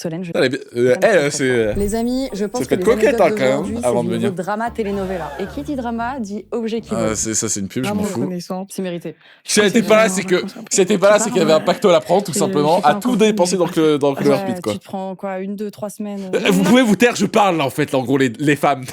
Solène. C'est... Les amis, je pense Ça que peut les être coquette, anecdotes hein, quand même, d'aujourd'hui, avant c'est de du venir. niveau drama telenovela. Et qui dit drama dit objet qui vole. Ça, c'est une pub, je Vraiment m'en fous. Reconnaissant. C'est mérité. Si elle était pas là, c'est que... Si elle était pas là, c'est qu'il y avait un pactole à prendre, tout Je simplement, sais pas à tout encore. dépenser dans le Clover Pit, quoi. Tu te prends quoi, 1, 2, 3 semaines Vous pouvez vous taire, je parle, là, en fait, là, en gros, les femmes.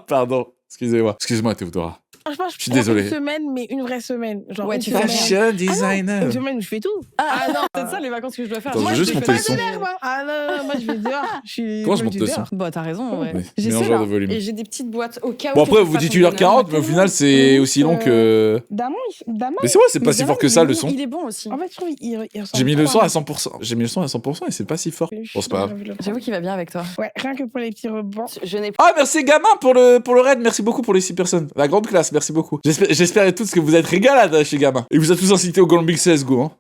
Pardon. Excusez-moi. Excuse-moi, Théodora. Franchement, Je suis désolé. Une semaine, mais une vraie semaine. Genre, Ouais, une tu semaine. Fashion designer. Une semaine où je fais tout. Ah non, c'est ça les vacances que je dois faire. Attends, Moi, je veux juste fais monter pas le son. de- Ah non, moi je vais dehors. Comment je monte le son? Bah t'as raison, ouais. Oui, J'ai mélangeur cela. de volume. Et j'ai des petites boîtes au cas où. Bon, après, tu vous fasses dites ton 1h40, mais au bonheur. final, c'est aussi long que... Damon, Mais c'est vrai, c'est pas Mais si Damon, fort que il ça, est le bon, son. Il est bon aussi. En fait, je trouve qu'il ressemble. J'ai mis le trop son à à 100%. J'ai mis le son à 100% et c'est pas si fort. Bon, c'est pas grave. J'avoue qu'il va bien avec toi. Ouais, rien que pour les petits rebonds. Je n'ai Ah, merci gamin pour le raid, merci beaucoup pour les 6 personnes. La grande classe, merci beaucoup. J'espère tous que vous êtes régalades chez gamin. Et vous a tous incité au Golden Big CSGO, hein.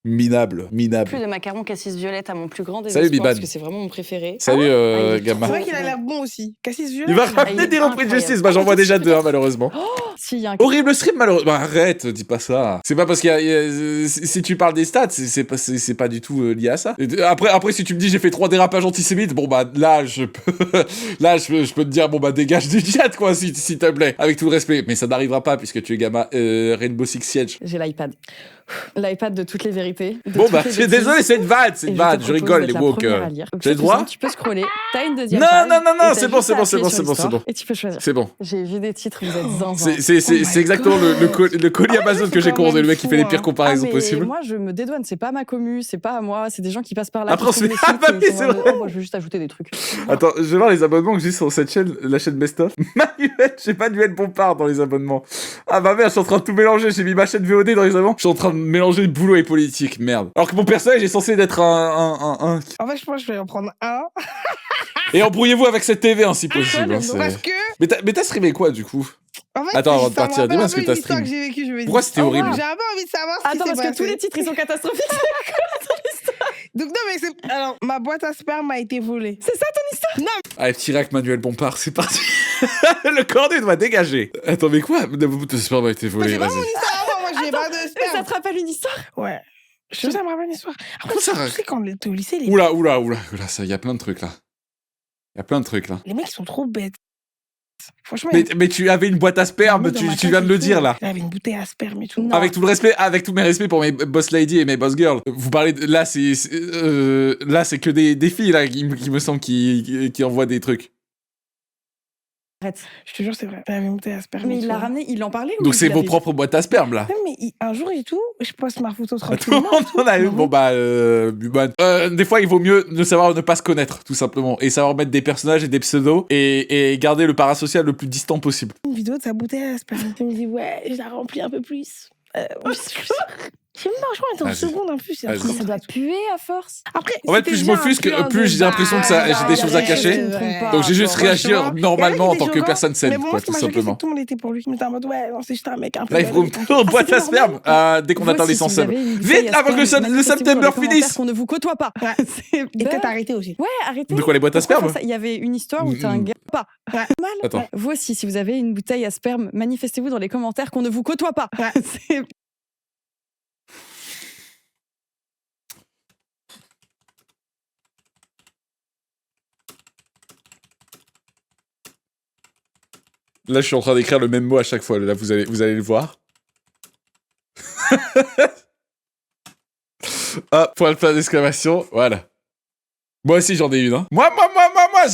Minable. plus de macarons cassis violette à mon plus grand Salut, désespoir Biban. parce que c'est vraiment mon préféré. Salut il est gamin. C'est vrai qu'il a l'air bon aussi. Cassis Violet. Il va il ramener est des reprises de incroyable. justice. Bah, j'en vois déjà 2, hein, malheureusement. Si, il y a un Horrible stream, malheureusement. Bah, arrête, dis pas ça. C'est pas parce qu'il y a, si tu parles des stats, c'est pas du tout lié à ça. Et après, si tu me dis j'ai fait 3 dérapages antisémites, bon bah là, je peux te dire bon bah dégage du chat quoi, s'il te plaît, avec tout le respect. Mais ça n'arrivera pas puisque tu es gamin Rainbow Six Siege. J'ai l'iPad. L'iPad de toutes les vérités. de Bon toutes bah, les je suis bêtises. désolé, c'est une vanne, c'est Et une te vanne. Je propose rigole d'être les la woke. première à lire. J'ai le droit. Tu peux scroller. T'as une deuxième Non, page. non, non, non, et c'est t'as bon, juste c'est à bon, c'est appuyer bon, sur c'est bon, l'histoire c'est bon. Et tu peux choisir. C'est bon. J'ai vu des titres, vous êtes zinzin. C'est exactement le colis Amazon que j'ai commandé, le mec qui fait les pires comparaisons possibles. Moi, je me dédouane. C'est pas ma commu, c'est pas à moi. C'est des gens qui passent par là. Après, qui trouvent les ah, sites bah et oui, ils sont c'est en mode, vrai. oh, moi, je veux juste ajouter des trucs. Attends, je vais voir les abonnements que j'ai sur cette chaîne, la chaîne Best of. Manuel, j'ai pas Manuel Bompard dans les abonnements. Ah bah merde, je suis en train de tout mélanger, j'ai mis ma chaîne VOD dans les abonnements. Je suis en train de mélanger boulot et politique, merde. Alors que mon personnage est censé être un. En fait, je pense que je vais en prendre un. Et embrouillez-vous avec cette TV, hein, si possible. Hein, c'est- Parce que. mais t'as streamé quoi, du coup? En fait, Attends, avant de ça me partir, rappelle dis-moi un ce peu que t'as une histoire stream. que j'ai vécue, je me dis. Pourquoi c'était horrible? J'ai un peu envie de savoir ce qui Attends, s'est parce que tous passé. les titres, ils sont catastrophiques. Donc, non, mais c'est. Alors, ma boîte à sperme a été volée. C'est ça ton histoire? Allez, petit rack Manuel Bompard, c'est parti. Le cornet doit dégager. Attends, mais quoi? Votre sperme a été Mais volé, c'est pas mon vas-y. histoire avant, moi, j'ai pas de Ça sperme. te rappelle une histoire? Ouais. Je sais, ça me rappelle une histoire. Après, Comment ça tu raconte? sais, quand on était au lycée, Oula, ça, y a plein de trucs, là. Y a plein de trucs, là. les mecs, ils sont trop bêtes. Franchement, Mais tu avais une boîte à sperme, dans ma tu viens de le classe et dire, tout, là. J'avais une bouteille à sperme et tout. Non. Avec tout le respect, avec tous mes respects pour mes boss lady et mes boss girls. Vous parlez de, là, c'est que des filles là qui me semble qui envoient des trucs. Arrête. Je te jure, c'est vrai. J'avais une bouteille à sperme. Mais et il tout. l'a ramené, il en parlait ou Donc il c'est l'a vos fait- propres boîtes à sperme là. Ouais, mais un jour et tout, je poste ma photo Tout le tranquillement. monde en a une. Bon bah, Buban. Des fois, il vaut mieux ne savoir ne pas se connaître, tout simplement, et savoir mettre des personnages et des pseudos et garder le parasocial le plus distant possible. Une vidéo de sa bouteille à sperme. Je me dis, ouais, je la remplis un peu plus. Je sais même pas, je crois qu'on était en Vas-y. seconde en plus. Vas-y. Ça doit puer à force. Après, En fait, c'était plus je déjà m'offusque, un peu plus j'ai l'impression que ça, j'ai des choses à cacher. Donc j'ai juste réagi normalement en tant que personne saine, Mais bon, quoi, moi, ce tout qui m'a choqué, c'est simplement. que tout le monde était pour lui. Il était en mode, ouais, non, c'est juste un mec un peu. Live room tour, boîte c'est à sperme, dès qu'on Vous atteint les aussi, 100 si vous subs. avez une Vite, bouteille à avant que sperme, le manifestez-vous septembre dans les commentaires finisse. qu'on ne vous côtoie pas. Ouais. C'est Et peut-être arrêter aussi. Ouais, arrêtez. De quoi, les boîtes à Pourquoi sperme faire ça Il y avait une histoire où t'as un gars pas. Ouais. Mal. Attends. Vous aussi, si vous avez une bouteille à sperme, manifestez-vous dans les commentaires qu'on ne vous côtoie pas. Ouais. C'est- Là, je suis en train d'écrire le même mot à chaque fois. Là, vous allez le voir. Ah, point d'exclamation. Voilà. Moi aussi, j'en ai une. Hein. Moi,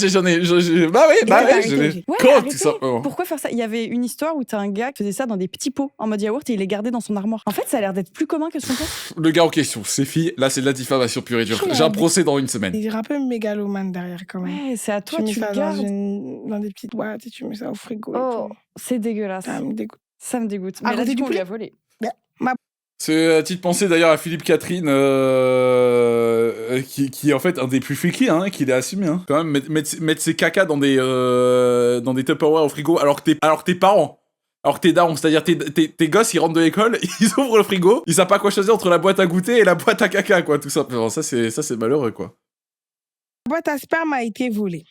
j'en ai. Bah oui, arrêtez je l'ai. aussi. Ouais, Compte, arrêtez. tout simplement. Pourquoi faire ça Il y avait une histoire où t'as un gars qui faisait ça dans des petits pots en mode yaourt et il les gardait dans son armoire. En fait, ça a l'air d'être plus commun que ce qu'on pense. Le gars en question, ces filles, là, c'est de la diffamation pure et dure. Ouais. J'ai un procès dans une semaine. Il est un peu mégalomane derrière quand même. Ouais, c'est à toi, tu mets tu ça le dans, gardes. dans des petites boîtes et tu mets ça au frigo et Oh, tout. c'est dégueulasse. Ça me dégoûte. Ça me dégoûte. À Mais là, côté du du coup, on lui poulet. a volé. C'est une petite pensée d'ailleurs à Philippe Catherine, qui est en fait un des plus freaky, hein, qui l'a assumé. Hein. Quand même, mettre ses cacas dans des Tupperware au frigo alors que tes parents. Alors que t'es daron, c'est-à-dire tes gosses, ils rentrent de l'école, ils ouvrent le frigo, ils savent pas quoi choisir entre la boîte à goûter et la boîte à caca, quoi, tout simplement. Ça, c'est malheureux, quoi. La boîte à sperme a été volée.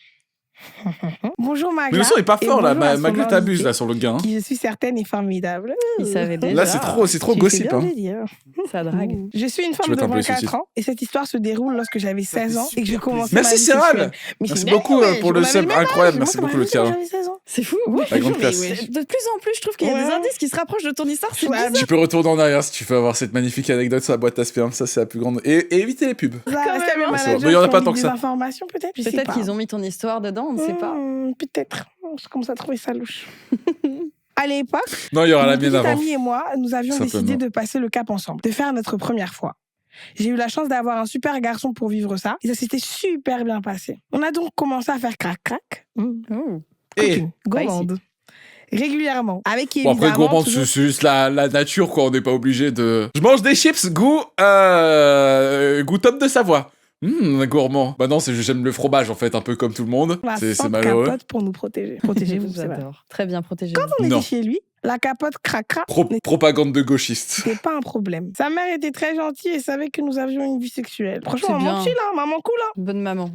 Bonjour Magla. Mais le son est pas et fort là, bonjour à son Magla t'abuses invité, là sur le gain. Hein. Qui je suis certaine est formidable. Il savait déjà. Là c'est trop Tu gossip. fais bien Hein. de le dire. Ça drague. Je suis une Je femme vais de t'appeler 24 saucisse. ans et cette histoire se déroule lorsque j'avais 16 ans et que je commençais Merci, ma vie Céral. sexuelle. Mais Merci c'est beaucoup dingue, pour on le avait sub même âge. incroyable. Moi, Merci ça beaucoup m'a le fait quand tien. j'avais 16 ans. C'est fou. Ouais, La grande mais classe. ouais. De plus en plus, je trouve qu'il y a Ouais. des indices qui se rapprochent de ton histoire. C'est Ouais, bizarre. Tu peux retourner en arrière si tu veux avoir cette magnifique anecdote sur la boîte à sperme, ça c'est la plus grande. Et éviter les pubs. Est-ce qu'il y a Quand mes même, hein. managers Mais il y en a qui pas ont tant mis que des ça. informations peut-être. Je sais Peut-être pas. qu'ils ont mis ton histoire dedans, on ne sait pas. Peut-être. Je commence à trouver ça louche. À l'époque, Non, il y aura la mon mienne petite avant. amie et moi, nous avions Simplement. décidé de passer le cap ensemble, de faire notre première fois. J'ai eu la chance d'avoir un super garçon pour vivre ça, et ça s'était super bien passé. On a donc commencé à faire crac-crac. Oh. Et Copine, gourmande. Régulièrement. Avec bon, après, évidemment... gourmand, toujours- c'est juste la nature, quoi. On n'est pas obligé de. Je mange des chips, goût top de Savoie. Gourmand. Bah non, c'est juste j'aime le fromage, en fait, un peu comme tout le monde. la C'est forte malheureux. capote pour nous protéger. Protégez-vous, c'est vrai. J'adore. Très bien protégé. On Non. était chez lui, la capote crac-crac Propagande de gauchiste. c'était pas un problème. Sa mère était très gentille et savait que nous avions une vie sexuelle. Franchement, C'est maman bien. chill, hein, maman cool. Hein. Bonne maman.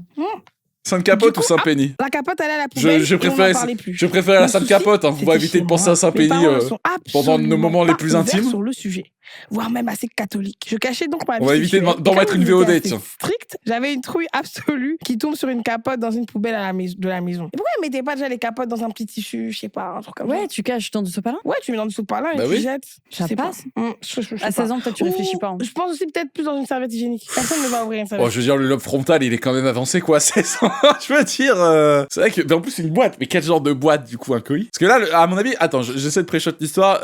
Sainte Capote Du ou coup, Saint-Pény La capote allait à la poubelle je et on n'en préférais, parlait plus. je préférais la Le Sainte souci, Capote, hein. On va c'était éviter de chez penser moi. à Saint-Pény Mes parents ne sont pendant nos absolument moments les pas plus ouverts intimes. sur le sujet, voire même assez catholique. Je cachais donc ma vie On va éviter sexuelle. d'en Et mettre comme une ils étaient VOD, assez tiens. Strict, j'avais une trouille absolue qui tombe sur une capote dans une poubelle de la maison. Et pourquoi ils mettaient pas déjà les capotes dans un petit tissu, je sais pas, un truc comme ça. Ouais, tu caches dans du sopalin. Ouais, tu mets dans du sopalin et Bah tu oui. jettes. Je Ça sais pas. passe. Je sais À 16 pas. ans, peut-être tu réfléchis pas. hein. Je pense aussi peut-être plus dans une serviette hygiénique. Personne ne va ouvrir une Oh, serviette. je veux dire, le lobe frontal, il est quand même avancé, quoi, 16 ans. Je veux dire, c'est vrai que, mais en plus, c'est une boîte. Mais quel genre de boîte, du coup, un colis? Parce que là, à mon avis, attends, j'essaie de pré-shot l'histoire,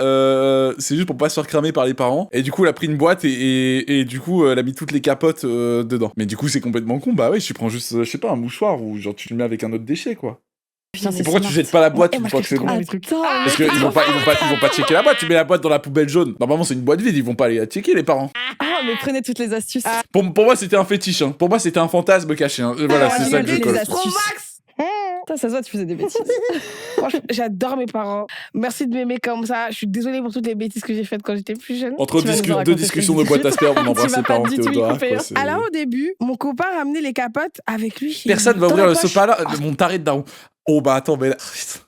c'est juste pour pas se faire cramer par les parents. Et du coup, elle a pris une boîte et du coup, elle a mis toutes les capotes dedans. Mais du coup, c'est complètement con. Bah oui, tu prends juste, je sais pas, un mouchoir ou genre tu le mets avec un autre déchet, quoi. Putain, c'est Pourquoi tu smart. jettes pas la boîte Et une moi, fois je que c'est trouve bon? les trucs. Parce qu'ils vont pas checker la boîte. Tu mets la boîte dans la poubelle jaune. Normalement, c'est une boîte vide. Ils vont pas aller la checker, les parents. Ah, mais prenez toutes les astuces. Pour moi, c'était un fétiche. Hein. Pour moi, c'était un fantasme caché. Hein. Voilà, c'est ça que je regardez colle. les Trop astuces. max. Putain, ça se voit, tu faisais des bêtises. Franchement, j'adore mes parents. Merci de m'aimer comme ça. Je suis désolée pour toutes les bêtises que j'ai faites quand j'étais plus jeune. Entre Tu vas nous en deux raconter discussions de plus boîte à sperme, on Tu embrasse vas les pas parents du tout y Théodora. couper, quoi, hein. c'est- Alors au début, mon copain ramenait les capotes avec lui chez Personne lui, va dans ouvrir la le poche. sopalin. Mon taré de daron. Oh bah attends, mais là. Putain.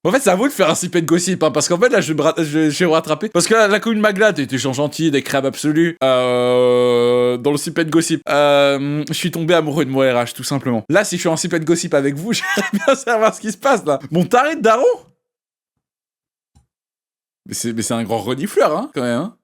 En fait, ça vaut de faire un snippet de gossip, hein, parce qu'en fait, là, je vais me rattraper. Parce que là, la commune Magla, t'es gens gentils, des crèmes absolues. Dans le snippet de gossip, je suis tombé amoureux de mon RH, tout simplement. Là, si je suis en snippet de gossip avec vous, j'aimerais bien savoir ce qui se passe, là. Mon taré de daron. Mais c'est un grand renifleur, hein, quand même, hein.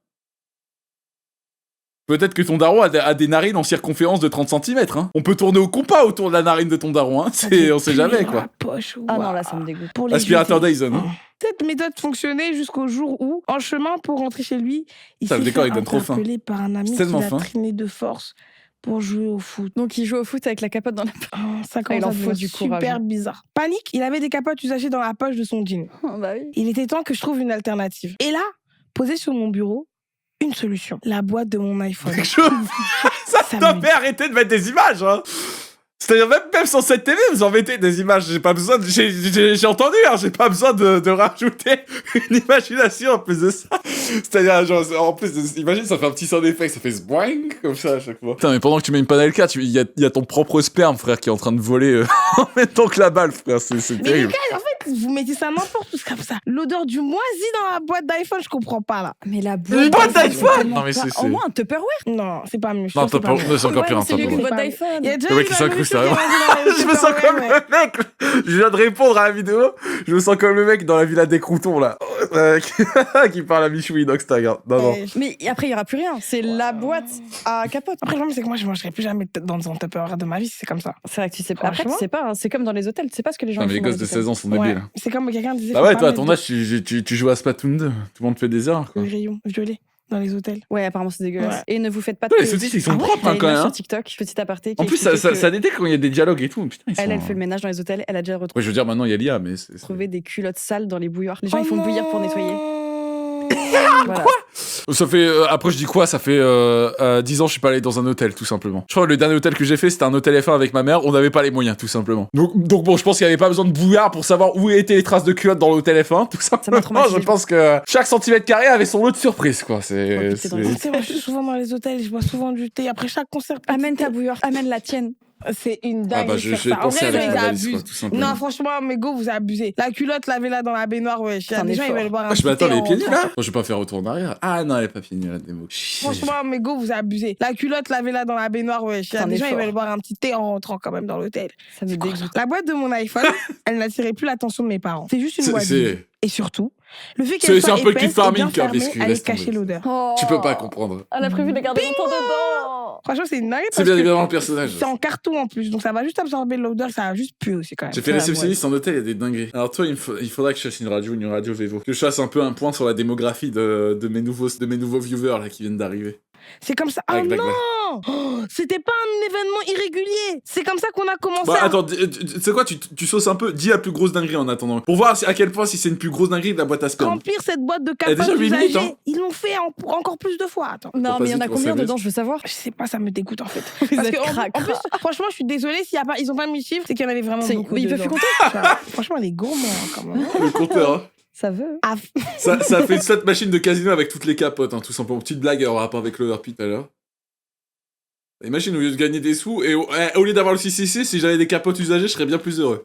Peut-être que ton daron a des narines en circonférence de 30 cm, hein. On peut tourner au compas autour de la narine de ton daron, hein. On sait jamais, Dans quoi. la poche, Ah non, waouh. là, ça me dégoûte. Pour les Aspirateur jeter. Dyson, hein. Cette méthode fonctionnait jusqu'au jour où, en chemin pour rentrer chez lui, il Putain, le s'est décor, fait il donne trop faim. interpeller par un ami C'est qui tellement l'a fin. traîné de force pour jouer au foot. Donc, il joue au foot avec la capote dans la poche. Ça il commence en à faut devenir du courage. super bizarre. Panique, il avait des capotes usagées dans la poche de son jean. Oh, bah oui. Il était temps que je trouve une alternative. Et là, posée sur mon bureau, une solution. La boîte de mon iPhone. Ça Ça doit me- faire arrêter de mettre des images, hein. C'est-à-dire, même sur cette TV, vous en mettez des images. J'ai pas besoin de... J'ai entendu, hein. J'ai pas besoin de rajouter une imagination en plus de ça. C'est-à-dire, genre, en plus, imagine, ça fait un petit sound effect, ça fait boing, comme ça à chaque fois. Putain, mais pendant que tu mets une panelka, il y a ton propre sperme, frère, qui est en train de voler en même temps que la balle, frère. C'est Mais les terrible. gars, en fait, vous mettez ça n'importe où comme ça. L'odeur du moisi dans la boîte d'iPhone, je comprends pas là. Mais la Une boîte d'iPhone tellement Non, mais pas- c'est- Au moins un Tupperware. Non, c'est pas mieux. Je Non, trouve que t'as c'est pas... mieux. C'est encore pire, Ouais, hein, c'est mieux t'as qu'une pas- boîte pas- d'iPhone. Il y a déjà Le mec eu qui la s'incruste, nourriture qui est rangée dans Je me sens comme ouais. le mec. Je viens de répondre à la vidéo. Je me sens comme le mec dans la villa des croutons là, qui parle à Michoui d'Oxtag. Non, non. Mais après, il n'y aura plus rien. C'est la boîte à capote. Après, le problème, c'est que moi, je mangerai plus jamais dans un Tupperware de ma vie si c'est comme ça. C'est vrai que tu sais pas. Après, tu Franchement. sais pas. hein. C'est comme dans les hôtels. Tu sais pas ce que les gens Non, mais font les dans gosses de hôtels. 16 ans sont Ouais. débiles. C'est comme quelqu'un disait. Bah faut ouais, pas toi, à mettre ton âge, tu joues à Splatoon 2. Tout le monde fait des erreurs, quoi. le rayon violet dans les hôtels. Ouais, apparemment, c'est dégueulasse. Ouais. Et ne vous faites pas de Ouais, les théories. sous-titres, ils sont Ah ouais, propres, il y a hein, une quand meuf même, sur hein. TikTok, petit aparté. qui En a plus, expliqué que ça détecte quand il y a des dialogues et tout. Putain, ils sont... Elle fait le ménage dans les hôtels. Elle a déjà Ouais, je veux dire, maintenant, il y a l'IA, mais c'est... retrouvé des culottes sales dans les bouilloires. Les gens, ils font bouillir pour nettoyer. Ah, Voilà. Ça fait... après, je dis quoi? Ça fait 10 ans que je suis pas allé dans un hôtel, tout simplement. Je crois que le dernier hôtel que j'ai fait, c'était un hôtel F1 avec ma mère. On n'avait pas les moyens, tout simplement. Donc bon, je pense qu'il n'y avait pas besoin de bouillard pour savoir où étaient les traces de culottes dans l'hôtel F1, tout simplement. traumatisé. Je pense que chaque centimètre carré avait son lot de surprises, quoi. C'est... Ouais, puis c'est dans les Tu sais, moi, je suis souvent dans les hôtels, je bois souvent du thé. Après chaque concert. Amène ta bouilloire. Amène la tienne. C'est une Ah dingue. bah, de j'ai faire ça. En pensé vrai, à les la gens valise, quoi, abusent. tout simplement. Non, franchement, mes go, vous abusez. La culotte, lavez-la dans la baignoire, wesh. Il y a C'est un des gens, ils effort. veulent boire un Ah, je petit m'attends, thé les en pieds nus, rentrant. là Bon, je vais pas faire retour en arrière. Ah non, elle est pas pieds nus, la démo. Franchement, mes go, vous abusez. La culotte, lavez-la dans la baignoire, wesh. Il y C'est a un des gens, ils effort. veulent boire un petit thé en rentrant quand même dans l'hôtel. Ça me dégoûte. La boîte de mon iPhone, elle n'attirait plus l'attention de mes parents. C'est juste une boîte C'est- vide. Et surtout, le fait C'est- qu'elle c'est soit un peu le épaisse kit farming, et bien quoi, fermée, parce que allait laisse cacher tomber. l'odeur. Tu peux pas comprendre. Elle a prévu de garder longtemps dedans. Franchement, c'est une dinguerie C'est parce bien que évidemment le personnage. c'est en carton en plus, donc ça va juste absorber l'odeur, ça va juste puer aussi quand même. J'ai fait Ouais, réceptionniste en hôtel, il y a des dingueries. Alors toi, il faudra que je fasse une radio Vevo. Que je fasse un peu un point sur la démographie de mes nouveaux viewers là qui viennent d'arriver. C'est comme ça. Avec Oh Dagmar. non C'était pas un événement irrégulier. C'est comme ça qu'on a commencé Bah à... attends, tu sais quoi, tu sauces un peu, dis la plus grosse dinguerie en attendant. Pour voir à quel point si c'est une plus grosse dinguerie de la boîte à sperme. remplir cette boîte de Elle a déjà capotes 8 minutes, usagées. hein. Ils l'ont fait encore plus de fois. Attends. Non, mais il y en a Vas-y, combien on dedans, je veux savoir. Je sais pas, ça me dégoûte en fait. Vous Parce êtes que en cracra. plus, franchement, je suis désolée s'il y a pas, ils ont pas mis le chiffre, c'est qu'il y en avait vraiment C'est- beaucoup. mais ils peuvent dedans. plus Tu vois. Franchement, les gourmands quand même. Le compteur, hein. Ça veut. Ah, Ça a fait une slot machine de casino avec toutes les capotes, hein, tout simplement. Petite blague en rapport avec l'Overpit tout à l'heure. Imagine, au lieu de gagner des sous, et au lieu d'avoir le 666, si j'avais des capotes usagées, je serais bien plus heureux.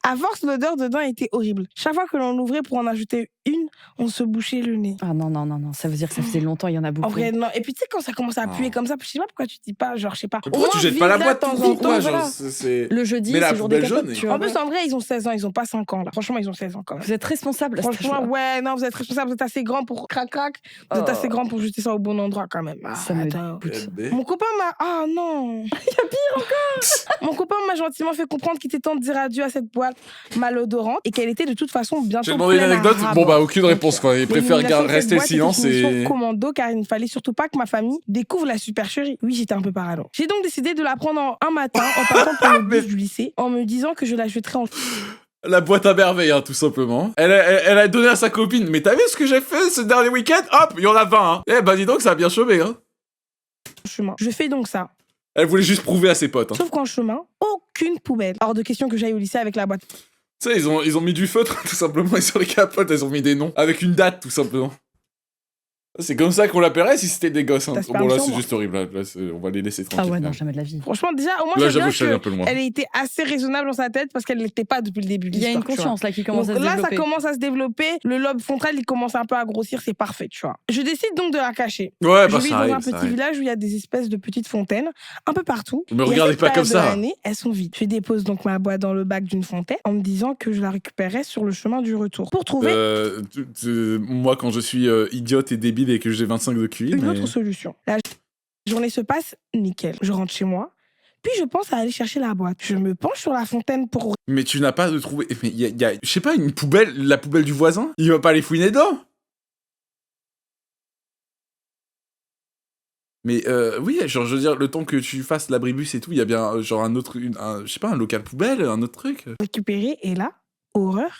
à force, l'odeur dedans était horrible. Chaque fois que l'on ouvrait pour en ajouter une, on se bouchait le nez. Ah non, ça veut dire que ça faisait longtemps, il y en a beaucoup. En vrai, non. Et puis, tu sais, quand ça commence à puer Ah. comme ça, je sais pas pourquoi tu dis pas, genre, je sais pas. Mais pourquoi Au tu moins, jettes pas la vide-la boîte de temps tout en vite, quoi, temps, genre, voilà. c'est... Le jeudi, Mais la c'est le jour des poubelle capotes, jaune, tu vois. En plus, en vrai, ils ont 16 ans, ils ont pas 5 ans, là. Franchement, ils ont 16 ans quand même. Vous êtes responsable à cet Franchement, âge-là. ouais, non, vous êtes responsable, vous êtes assez grand pour crac-crac, vous êtes Oh. assez grand pour jeter ça au bon endroit quand même. Ah, Ça me attends. dégoûte. Mon copain m'a... Ah non. Il y a pire encore. Mon copain m'a gentiment fait comprendre qu'il était temps de dire adieu à cette boîte malodorante et qu'elle était de toute façon bientôt J'ai demandé une pleine à anecdote, bon ras-bord. bah aucune réponse quoi, il préfère L'élimination de cette rester le boîte silence était une et... mission commando car il ne fallait surtout pas que ma famille découvre la supercherie. Oui, j'étais un peu parano. J'ai donc décidé de la prendre un matin en partant pour le bus du lycée en me disant que je la jetterais en La boîte à merveille, hein, tout simplement. Elle a donné à sa copine, mais t'as vu ce que j'ai fait ce dernier week-end? Hop, il y en a 20, hein. Eh bah dis donc, ça a bien chômé, hein. chemin. Je fais donc ça. Elle voulait juste prouver à ses potes, hein. Sauf qu'en chemin, aucune poubelle. Hors de question que j'aille au lycée avec la boîte. Tu sais, ils ont mis du feutre, tout simplement, et sur les capotes, elles ont mis des noms. Avec une date, tout simplement. C'est comme ça qu'on l'appellerait si c'était des gosses, hein. T'as Bon, là, sur c'est moi. juste horrible, là, on va les laisser Ah tranquilles. ouais, non, quand jamais de la vie. Franchement, déjà, au moins, même. Là, j'aime j'avoue, je savais bien un peu le moins. qu'elle ait été assez raisonnable dans sa tête parce qu'elle l'était pas depuis le début de Il y a une l'histoire, tu vois. conscience là qui commence à Donc se là, développer. ça commence à se développer. Le lobe frontal, il commence un peu à grossir. C'est parfait, tu vois. Je décide donc de la cacher. Ouais, Je bah vis ça dans un arrive, ça petit arrive. village où il y a des espèces de petites fontaines un peu partout. Me Et à regardez cette pas comme période de ça. l'année, elles sont vides. Je dépose donc ma boîte dans le bac d'une fontaine en me disant que je la récupérerai sur le chemin du retour. Pour trouver Moi, quand je suis idiote et débile et que j'ai 25 de QI, une mais... autre solution. La journée se passe nickel. Je rentre chez moi. Puis je pense à aller chercher la boîte. Je me penche sur la fontaine pour... Mais tu n'as pas de trouver... Mais il y a, je sais pas, une poubelle, la poubelle du voisin? Il va pas aller fouiner dedans? Mais oui, genre, je veux dire, le temps que tu fasses l'abribus et tout, il y a bien genre je sais pas, un local poubelle, un autre truc. récupérer. Et là, horreur,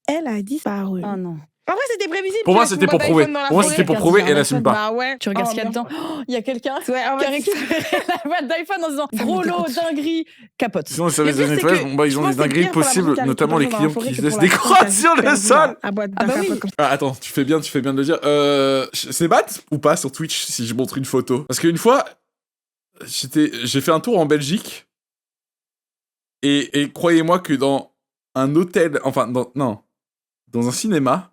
elle a disparu. Ah non. En vrai, c'était prévisible. Pour tu moi, laisses c'était une pour boîte prouver. d'iPhone dans la Pour moi, forêt. c'était pour prouver et elle assume pas. Bah ouais. Tu regardes ce qu'il y a bien dedans. Oh, il y a quelqu'un Ouais, en qui a vrai, récupéré la boîte d'iPhone en disant Ça me gros lot, dégoûte. dinguerie, capote. Sinon, les services Le de pire, c'est nettoyage, que bon, bah, ils je ont pense des que c'est dingueries pire pour la possibles, personne qui a notamment les récupéré clients dans la qui se forêt laissent que des pour la crottes personne sur qui a le récupéré sol. la boîte Ah bah d'iPhone oui. comme Ah, attends, tu fais bien de le dire. C'est bad ou pas sur Twitch si je montre une photo? Parce qu'une fois, j'ai fait un tour en Belgique et croyez-moi que dans un hôtel, enfin, dans un cinéma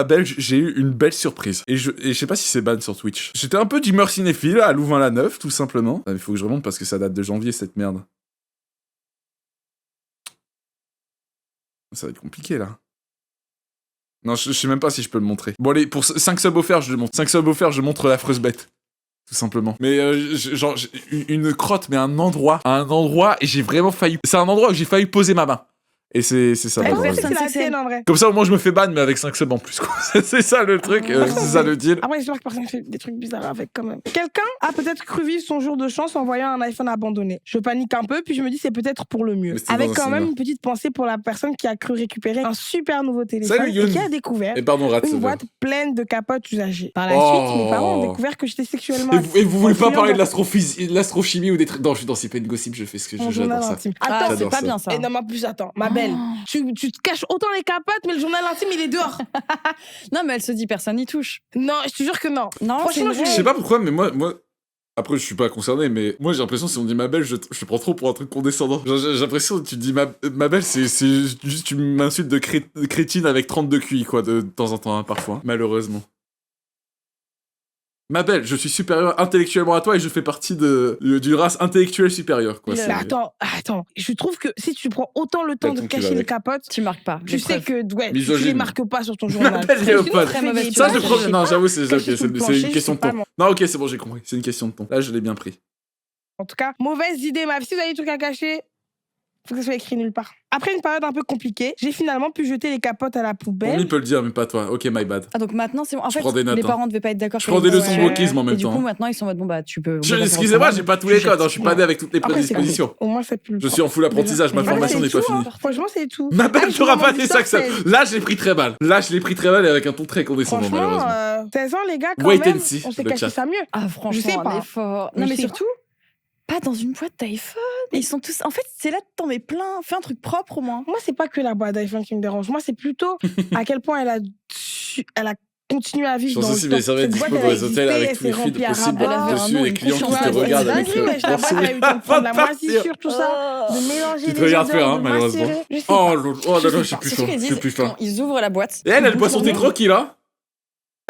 belge, j'ai eu une belle surprise. Et je sais pas si c'est ban sur Twitch. J'étais un peu d'humeur cinéphile à Louvain-la-Neuve, tout simplement. Il faut que je remonte parce que ça date de janvier, cette merde. Ça va être compliqué, là. Non, je sais même pas si je peux le montrer. Bon, allez, pour 5 subs offerts, je le montre. 5 subs offerts, je montre l'affreuse bête. Tout simplement. Mais genre, une crotte, mais un endroit, et j'ai vraiment failli... C'est un endroit où j'ai failli poser ma main. Et c'est ça. Elle le pensait drôle. que c'est la c'est tienne en vrai. Comme ça, au moins, je me fais ban, mais avec 5 subs en plus, quoi. C'est ça le truc, c'est ça le deal. Après, j'espère que personne fait des trucs bizarres avec quand même. Quelqu'un a peut-être cru vivre son jour de chance en voyant un iPhone abandonné. Je panique un peu, puis je me dis c'est peut-être pour le mieux. Mais c'était Avec dans un quand même cinéma. une petite pensée pour la personne qui a cru récupérer un super nouveau téléphone Salut, et Youn. qui a découvert Et pardon, Rat. une boîte pleine de capotes usagées. Par la Oh. suite, mes parents ont découvert que j'étais sexuellement Et vous voulez pas active parler de en l'astrochimie ou des trucs... Non, je suis dans C'est pas une gossip, je fais ce que mon j'adore journal ça. intime. Ah, Attends, c'est J'adore pas ça. bien ça. et non, mais en plus, attends, ma belle, tu te caches autant les capotes, mais le journal intime, il est dehors. Non, mais elle se dit personne n'y touche. Non, je te jure que non. Non, Franchement, c'est je Je sais pas pourquoi, mais moi... Après, je suis pas concerné, mais moi, j'ai l'impression, si on dit ma belle, je te prends trop pour un truc condescendant. Genre, j'ai l'impression que tu dis ma belle, c'est juste une insulte de crétine avec 32 QI, quoi, de temps en temps, hein, parfois. Malheureusement. Ma belle, je suis supérieur intellectuellement à toi et je fais partie d'une race intellectuelle supérieure, quoi. Mais attends, je trouve que si tu prends autant le temps de ton cul cacher les avec. capotes, Tu marques pas. tu sais que tu les Misogyne. marques pas sur ton Ma journal. belle Léopold. très mauvaise Ça, je image. prends. Non, j'avoue, c'est Cacher ok, sous le c'est plancher, une question de c'est pas ton. bon. Non, ok, c'est bon, j'ai compris. C'est une question de ton. Là, je l'ai bien pris. En tout cas, mauvaise idée, ma. Si vous avez des trucs à cacher, faut que ça soit écrit nulle part. Après une période un peu compliquée, j'ai finalement pu jeter les capotes à la On poubelle. peut le dire, mais pas toi. Ok, my bad. Ah, donc maintenant, c'est bon. En Je fait, prends des notes, les hein. parents devaient pas être d'accord. Je sur prends les des leçons de notes. wokisme en même Et du temps. coup, hein. maintenant, ils sont en mode, bon, bah, tu peux. Excusez-moi, j'ai pas tous les codes, hein, je suis pas né avec toutes les Après, c'est prédispositions. cool. Au moins, c'est plus. Je suis en full apprentissage, ma Mais formation voilà, n'est pas tout, finie. hein. Franchement, c'est tout. Ma belle, Ah, t'auras je pas vous dit ça que ça. demande Là, je l'ai pris très mal. Là, je l'ai pris très mal et avec un ton très condescendant, Franchement, malheureusement. 16 ans, les gars, quand Wait même, and see, on s'est le caché chat. ça mieux. Ah, Je franchement, sais pas. un effort. Je Non, mais sais surtout, pas dans une boîte d'iPhone. Ils sont tous. En fait, c'est là que t'en mets plein. Fais un truc propre au moins. Moi, c'est pas que la boîte d'iPhone qui me dérange. Moi, c'est plutôt à quel point elle a continué à Je vivre pense dans aussi le temps. des serviettes Cette dispo boîte, dans elle les hôtels existait, avec elle tous les s'est fluides remplie à possibles rabat. Elle avait un dessus nom, et les une clients qui couche te en regardent boîte. avec Vas-y, le mais la boîte, elle a eu le temps de prendre la moisissure, tout ça, de mélanger Tu te les regardes odeurs, faire, hein, de malheureusement. macérer. Je sais Oh pas. là là, j'ai plus Surtout faim. qu'ils J'ai disent, plus faim. quand ils ouvrent la boîte. Et elle ils boit bouffent son thé leur tranquille, hein.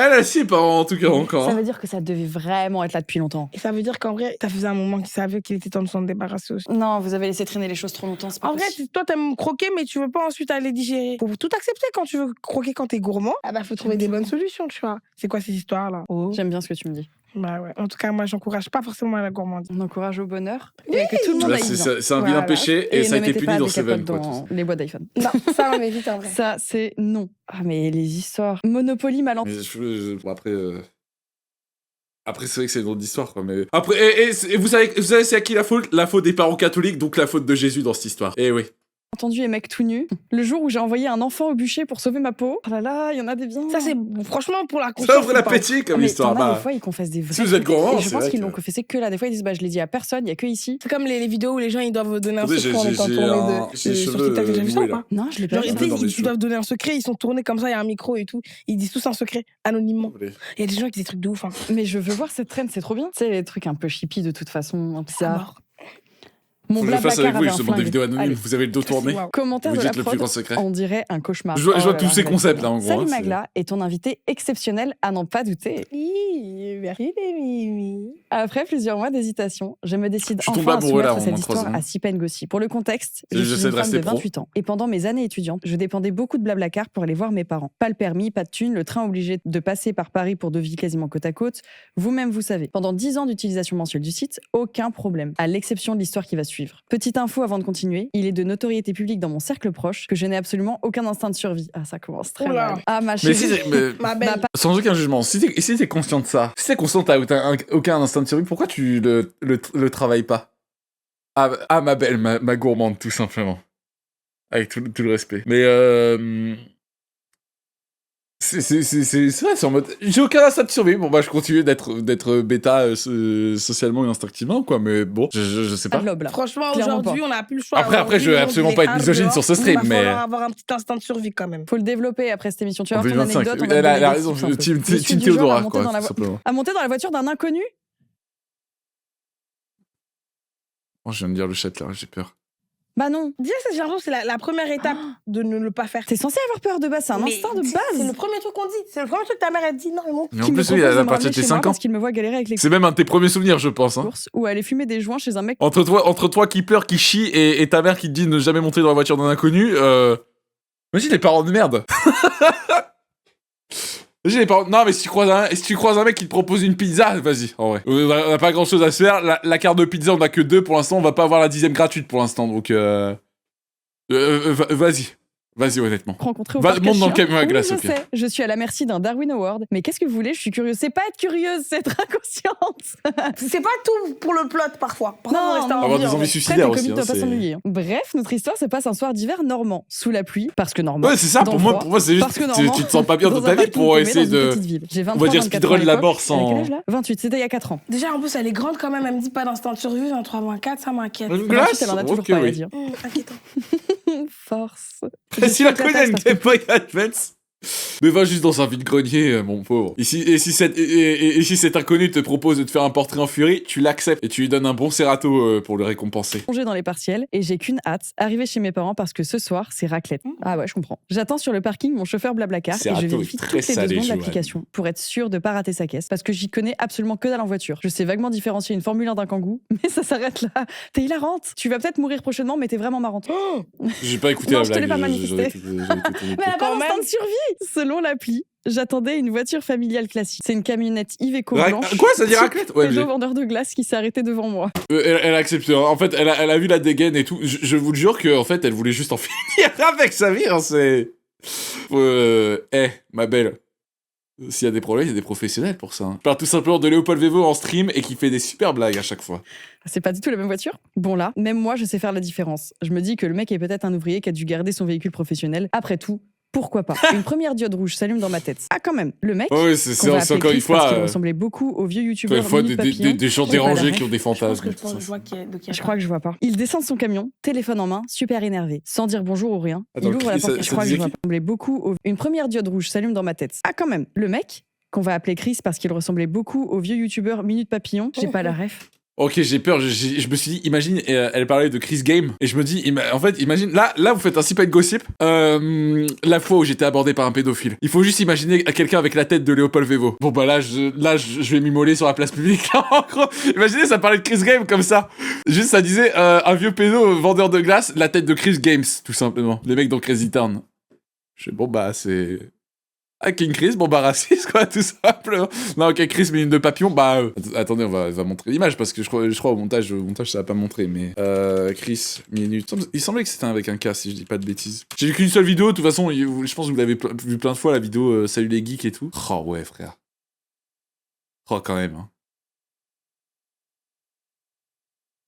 Elle, si, pas en tout cas encore. Ça hein. veut dire que ça devait vraiment être là depuis longtemps. Et ça veut dire qu'en vrai, ça faisait un moment qu'il savait qu'il était temps de s'en débarrasser aussi. Non, vous avez laissé traîner les choses trop longtemps, c'est pas En vrai, possible. toi, t'aimes croquer, mais tu veux pas ensuite aller digérer. Faut tout accepter quand tu veux croquer quand t'es gourmand. Ah bah, faut trouver des bonnes solutions, tu vois. C'est quoi ces histoires-là? J'aime bien ce que tu me dis. Bah ouais. En tout cas, moi, j'encourage pas forcément à la gourmandise. On encourage au bonheur. Et que tout le monde Là, aille bien. c'est un vilain Voilà. péché et ça a ne été mettez puni pas dans des Seven, capotes quoi. dans les boîtes d'iPhone. Non, ça, on évite en vrai. Ça, c'est non. Ah, mais les histoires. Monopoly, malentendu. Mais bon, après, c'est vrai que c'est une autre histoire, quoi. Mais après, et vous savez c'est à qui la faute? La faute des parents catholiques, donc la faute de Jésus dans cette histoire. Eh oui. Entendu et mec tout nu. Le jour où j'ai envoyé un enfant au bûcher pour sauver ma peau. Oh là là, il y en a des biens. Ça, c'est franchement pour la conscience. Ça ouvre c'est pas- l'appétit comme mais histoire. t'en as, Bah, des fois, ils confessent des vrais si vous êtes trucs. gourmand, Et je c'est pense vrai qu'ils que- l'ont confessé que là. Des fois, ils disent, bah, je l'ai dit à personne, il y a que ici. C'est comme les vidéos où les gens ils doivent donner un Attendez, secret en étant j'ai tournés les sur cheveux TikTok. T'as déjà vu ça ou noués, là. pas? Non, je l'ai pas Genre, vu. ils tu sais, dans mes ils cheveux. doivent donner un secret, ils sont tournés comme ça, il y a un micro et tout. Ils disent tous un secret, anonymement. Il y a des gens qui disent des trucs de ouf. Hein. Mais je veux voir cette traîne, c'est trop bien. Tu sais, les trucs un peu chippy de toute façon, Ça bizarre. mort. Mon Faut que je le fasse Blablacar avec vous, avait un justement, des flingue. vidéos anonymes. Allez. Vous avez le dos tourné. Waouh. Commentaire Vous de la dites le plus prod, grand secret. on dirait un cauchemar. Je vois Oh là tous là, ces mais concepts, c'est là, en bien. gros, Salut hein, Magla est ton invité exceptionnel à n'en pas douter. Merci les mimi. Après plusieurs mois d'hésitation, je me décide Je suis enfin tombé à amoureux, là, soumettre cette en 3 histoire secondes. à Sipen Gossi. Pour le contexte, je J'essaie suis de une femme rester de pro. 28 ans. Et pendant mes années étudiantes, je dépendais beaucoup de Blablacar pour aller voir mes parents. Pas le permis, pas de thune, le train obligé de passer par Paris pour deux villes quasiment côte à côte. Vous-même, vous savez. Pendant 10 ans d'utilisation mensuelle du site, aucun problème. À l'exception de l'histoire qui va suivre. Petite info avant de continuer, il est de notoriété publique dans mon cercle proche que je n'ai absolument aucun instinct de survie. Ah, ça commence très Oula. mal. Ah, ma Mais chérie. si mais- Ma belle. Bah, sans aucun jugement, si t'es conscient de ça, si t'es conscient que t'as aucun instinct de survie, pourquoi tu le travailles pas? Ah, ma belle, ma gourmande, tout simplement. Avec tout le respect. Mais c'est vrai, c'est en mode. J'ai aucun instinct de survie. Bon, bah, je continue d'être bêta socialement et instinctivement, quoi. Mais bon, je sais pas pas. de lobe, là. Franchement, Clairement aujourd'hui, on n'a plus le choix. Après, je vais absolument pas être misogyne sur ce stream, mais. Il va falloir avoir un petit instinct de survie quand même. Faut le développer après cette émission. Tu vas En voir ton 2025. anecdote. On va te Elle donner a des raison, tips un peu. Team Je suis du genre Théodora, à monter quoi, dans la tout simplement. À monter dans la voiture d'un inconnu. Oh, je viens de dire le chat, là, j'ai peur. Bah non. Déjà, ça, j'ai l'impression que c'est la première étape de ne le pas faire. T'es censé avoir peur de base, c'est un Mais instinct de C'est base. le premier truc qu'on dit. C'est le premier truc que ta mère, elle dit. Non, mais mon Mais en Qui me plus, oui, propose de à me partir ramener de tes chez moi 5 ans. parce qu'il me voit galérer avec les C'est même un de tes premiers souvenirs, je pense. Hein. courses ou aller fumer des joints chez un mec. Entre toi qui pleure, qui chie, et ta mère qui te dit ne jamais monter dans la voiture d'un inconnu, imagine les parents de merde. Imagine les parents. Non, mais si tu croises un mec qui te propose une pizza, vas-y, en vrai. On a pas grand chose à se faire. La carte de pizza, on a que 2 pour l'instant. On va pas avoir la 10e gratuite pour l'instant, donc vas-y. Vas-y, honnêtement. Rencontré au Va, parc à monte dans le chiens. camion à glace, Oui, au je pire. sais, je suis à la merci d'un Darwin Award. Mais qu'est-ce que vous voulez? Je suis curieuse. C'est pas être curieuse, c'est être inconsciente. C'est pas tout pour le plot parfois. Parfois, Non, faut rester non. en Avoir vie, des en envies vrai. suicidaires Après, aussi. le comique doit pas c'est- s'ennuyer. hein. Bref, notre histoire se passe un soir d'hiver normand, sous la pluie, parce que normand. Ouais, c'est ça, dans pour le moi, froid, c'est juste parce que que normand, tu te sens pas bien dans un ta vie parking pour paumé essayer dans une de. petite ville. J'ai On va 23, dire 24 speedrun ans à la l'époque. mort sans- J'avais quel âge, là 28, c'était il y a 4 ans. Déjà, en plus, elle est grande quand même. Elle me dit pas d'instinct de survie. 23, 24, ça m'inquiète. Une 28, glace elle en a toujours Ok, pas, à oui. dire. Inquiétant. Force. Si la connaît une Game Boy Advance. Mais va juste dans un vide-grenier, mon pauvre. Et si cet inconnu te propose de te faire un portrait en furie, tu l'acceptes et tu lui donnes un bon Serato pour le récompenser. Congé dans les partiels et j'ai qu'une hâte, arriver chez mes parents parce que ce soir, c'est raclette. Ah ouais, je comprends. J'attends sur le parking mon chauffeur Blablacar et Serato je est vérifie très toutes les 2 salé, secondes Joanne. l'application pour être sûr de pas rater sa caisse parce que j'y connais absolument que dalle en voiture. Je sais vaguement différencier une Formule 1 d'un Kangoo, mais ça s'arrête là. T'es hilarante. Tu vas peut-être mourir prochainement, mais t'es vraiment marrante. J'ai pas écouté Non, la je te l'ai blague. pas manifesté. j'aurais écouté. Mais elle a pas Quand d'instinct même. de survie. Selon l'appli, j'attendais une voiture familiale classique. C'est une camionnette Iveco blanche. Quoi, ça dit raclette? Ouais, Peugeot vendeur de glace qui s'est arrêté devant moi. elle a accepté. En fait, elle a vu la dégaine et tout. Je vous le jure que en fait, elle voulait juste en finir avec sa vie. Hein, c'est. Ma belle. S'il y a des problèmes, il y a des professionnels pour ça. Hein. Je parle tout simplement de Léopold Vevo en stream et qui fait des super blagues à chaque fois. C'est pas du tout la même voiture. Bon là, même moi, je sais faire la différence. Je me dis que le mec est peut-être un ouvrier qui a dû garder son véhicule professionnel. Après tout, pourquoi pas? Une première diode rouge s'allume dans ma tête. Ah quand même, le mec. Ouais, c'est qu'on va c'est appeler encore une Chris parce fois. qu'il ressemblait beaucoup au vieux Encore youtubeur une fois, Minute Papillon. des gens J'ai pas la dérangés ref. qui ont des Je pense fantasmes. que et je tout pense ça. que je vois qui est de qui elle Je crois que je vois pas. Il descend de son camion, téléphone en main, super énervé, sans dire bonjour ou rien. Attends, Il ouvre la Chris, porte. ça Je crois que disait je vois qui pas. Il ressemblait beaucoup au... Une première diode rouge s'allume dans ma tête. Ah quand même, le mec qu'on va appeler Chris parce qu'il ressemblait beaucoup au vieux youtubeur Minute Papillon. J'ai pas la ref. Ok, j'ai peur. Je me suis dit, imagine, elle parlait de Chris Game, et je me dis, en fait, imagine, là, vous faites un sip and gossip. La fois où j'étais abordé par un pédophile. Il faut juste imaginer quelqu'un avec la tête de Léopold Vevo. Bon bah là, je vais m'immoler sur la place publique. Là, en gros, imaginez, ça parlait de Chris Game comme ça. Juste, ça disait un vieux pédo vendeur de glace, la tête de Chris Games, tout simplement. Les mecs dans Crazy Town. Bon bah c'est. Ah, King Chris, bon bah raciste quoi, tout simplement. Non, ok, Chris, Minute de Papillon, bah... attendez, on va montrer l'image, parce que je crois au montage, ça va pas montrer, mais... Chris, Minute... Il semblait que c'était avec un K, si je dis pas de bêtises. J'ai vu qu'une seule vidéo, de toute façon, je pense que vous l'avez vu plein de fois, la vidéo Salut les geeks et tout. Oh ouais, frère. Oh, quand même, hein.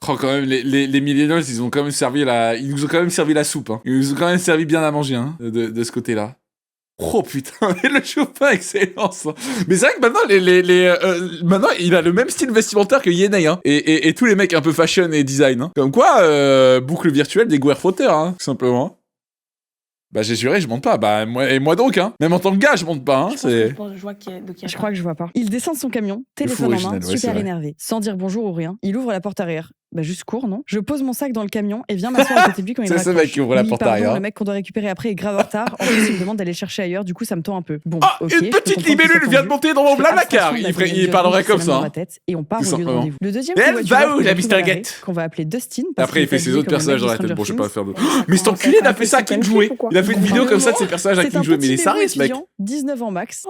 Oh, quand même, les millennials, ils ont quand même servi ils nous ont quand même servi la soupe, hein. Ils nous ont quand même servi bien à manger, hein, de ce côté-là. Oh putain, le Chopin, excellent ça. Mais c'est vrai que maintenant, maintenant, il a le même style vestimentaire que Yenei, hein. Et tous les mecs un peu fashion et design, hein. Comme quoi, boucle virtuelle des Guerre-Fauteurs, hein, tout simplement. Bah j'ai juré, je monte pas. Bah moi donc, hein. Même en tant que gars, je monte pas, hein. Je pense que je vois qui est de qui elle Je crois que je vois pas. Il descend de son camion, téléphone en main, original, ouais, c'est super vrai. énervé, sans dire bonjour ou rien. Il ouvre la porte arrière. Bah juste court, non? Je pose mon sac dans le camion et viens m'asseoir à côté de lui quand il C'est ce raccroche. mec qui ouvre la Oui, porte pardon, arrière. Le mec qu'on doit récupérer après est grave en retard. En plus, il me demande d'aller chercher ailleurs, du coup ça me tend un peu. Bon, Ah, ok, une je peux petite comprendre libellule qu'il soit vient de tendu. monter dans mon Je fais Blablacar. abstraction de la Il parlerait comme ça, dans hein. ma tête et on part Tout au lieu de simplement. rendez-vous. Le deuxième Elle covoitureur va où, que la je retrouve à Mr. l'arrêt, Get qu'on va appeler Dustin. parce Après, il qu'il est fait ses habillé autres comme un mec personnages dans la de tête. Bon, je vais pas Stranger faire de... Ça Mais cet commence à enculé être n'a un fait peu ça à King second jouer. trip, ou quoi? Il a fait une vidéo comme ça de ses personnages à C'est King un jouer. Mais il est petit sérieux, Véro ce mec. étudiant, 19 ans max,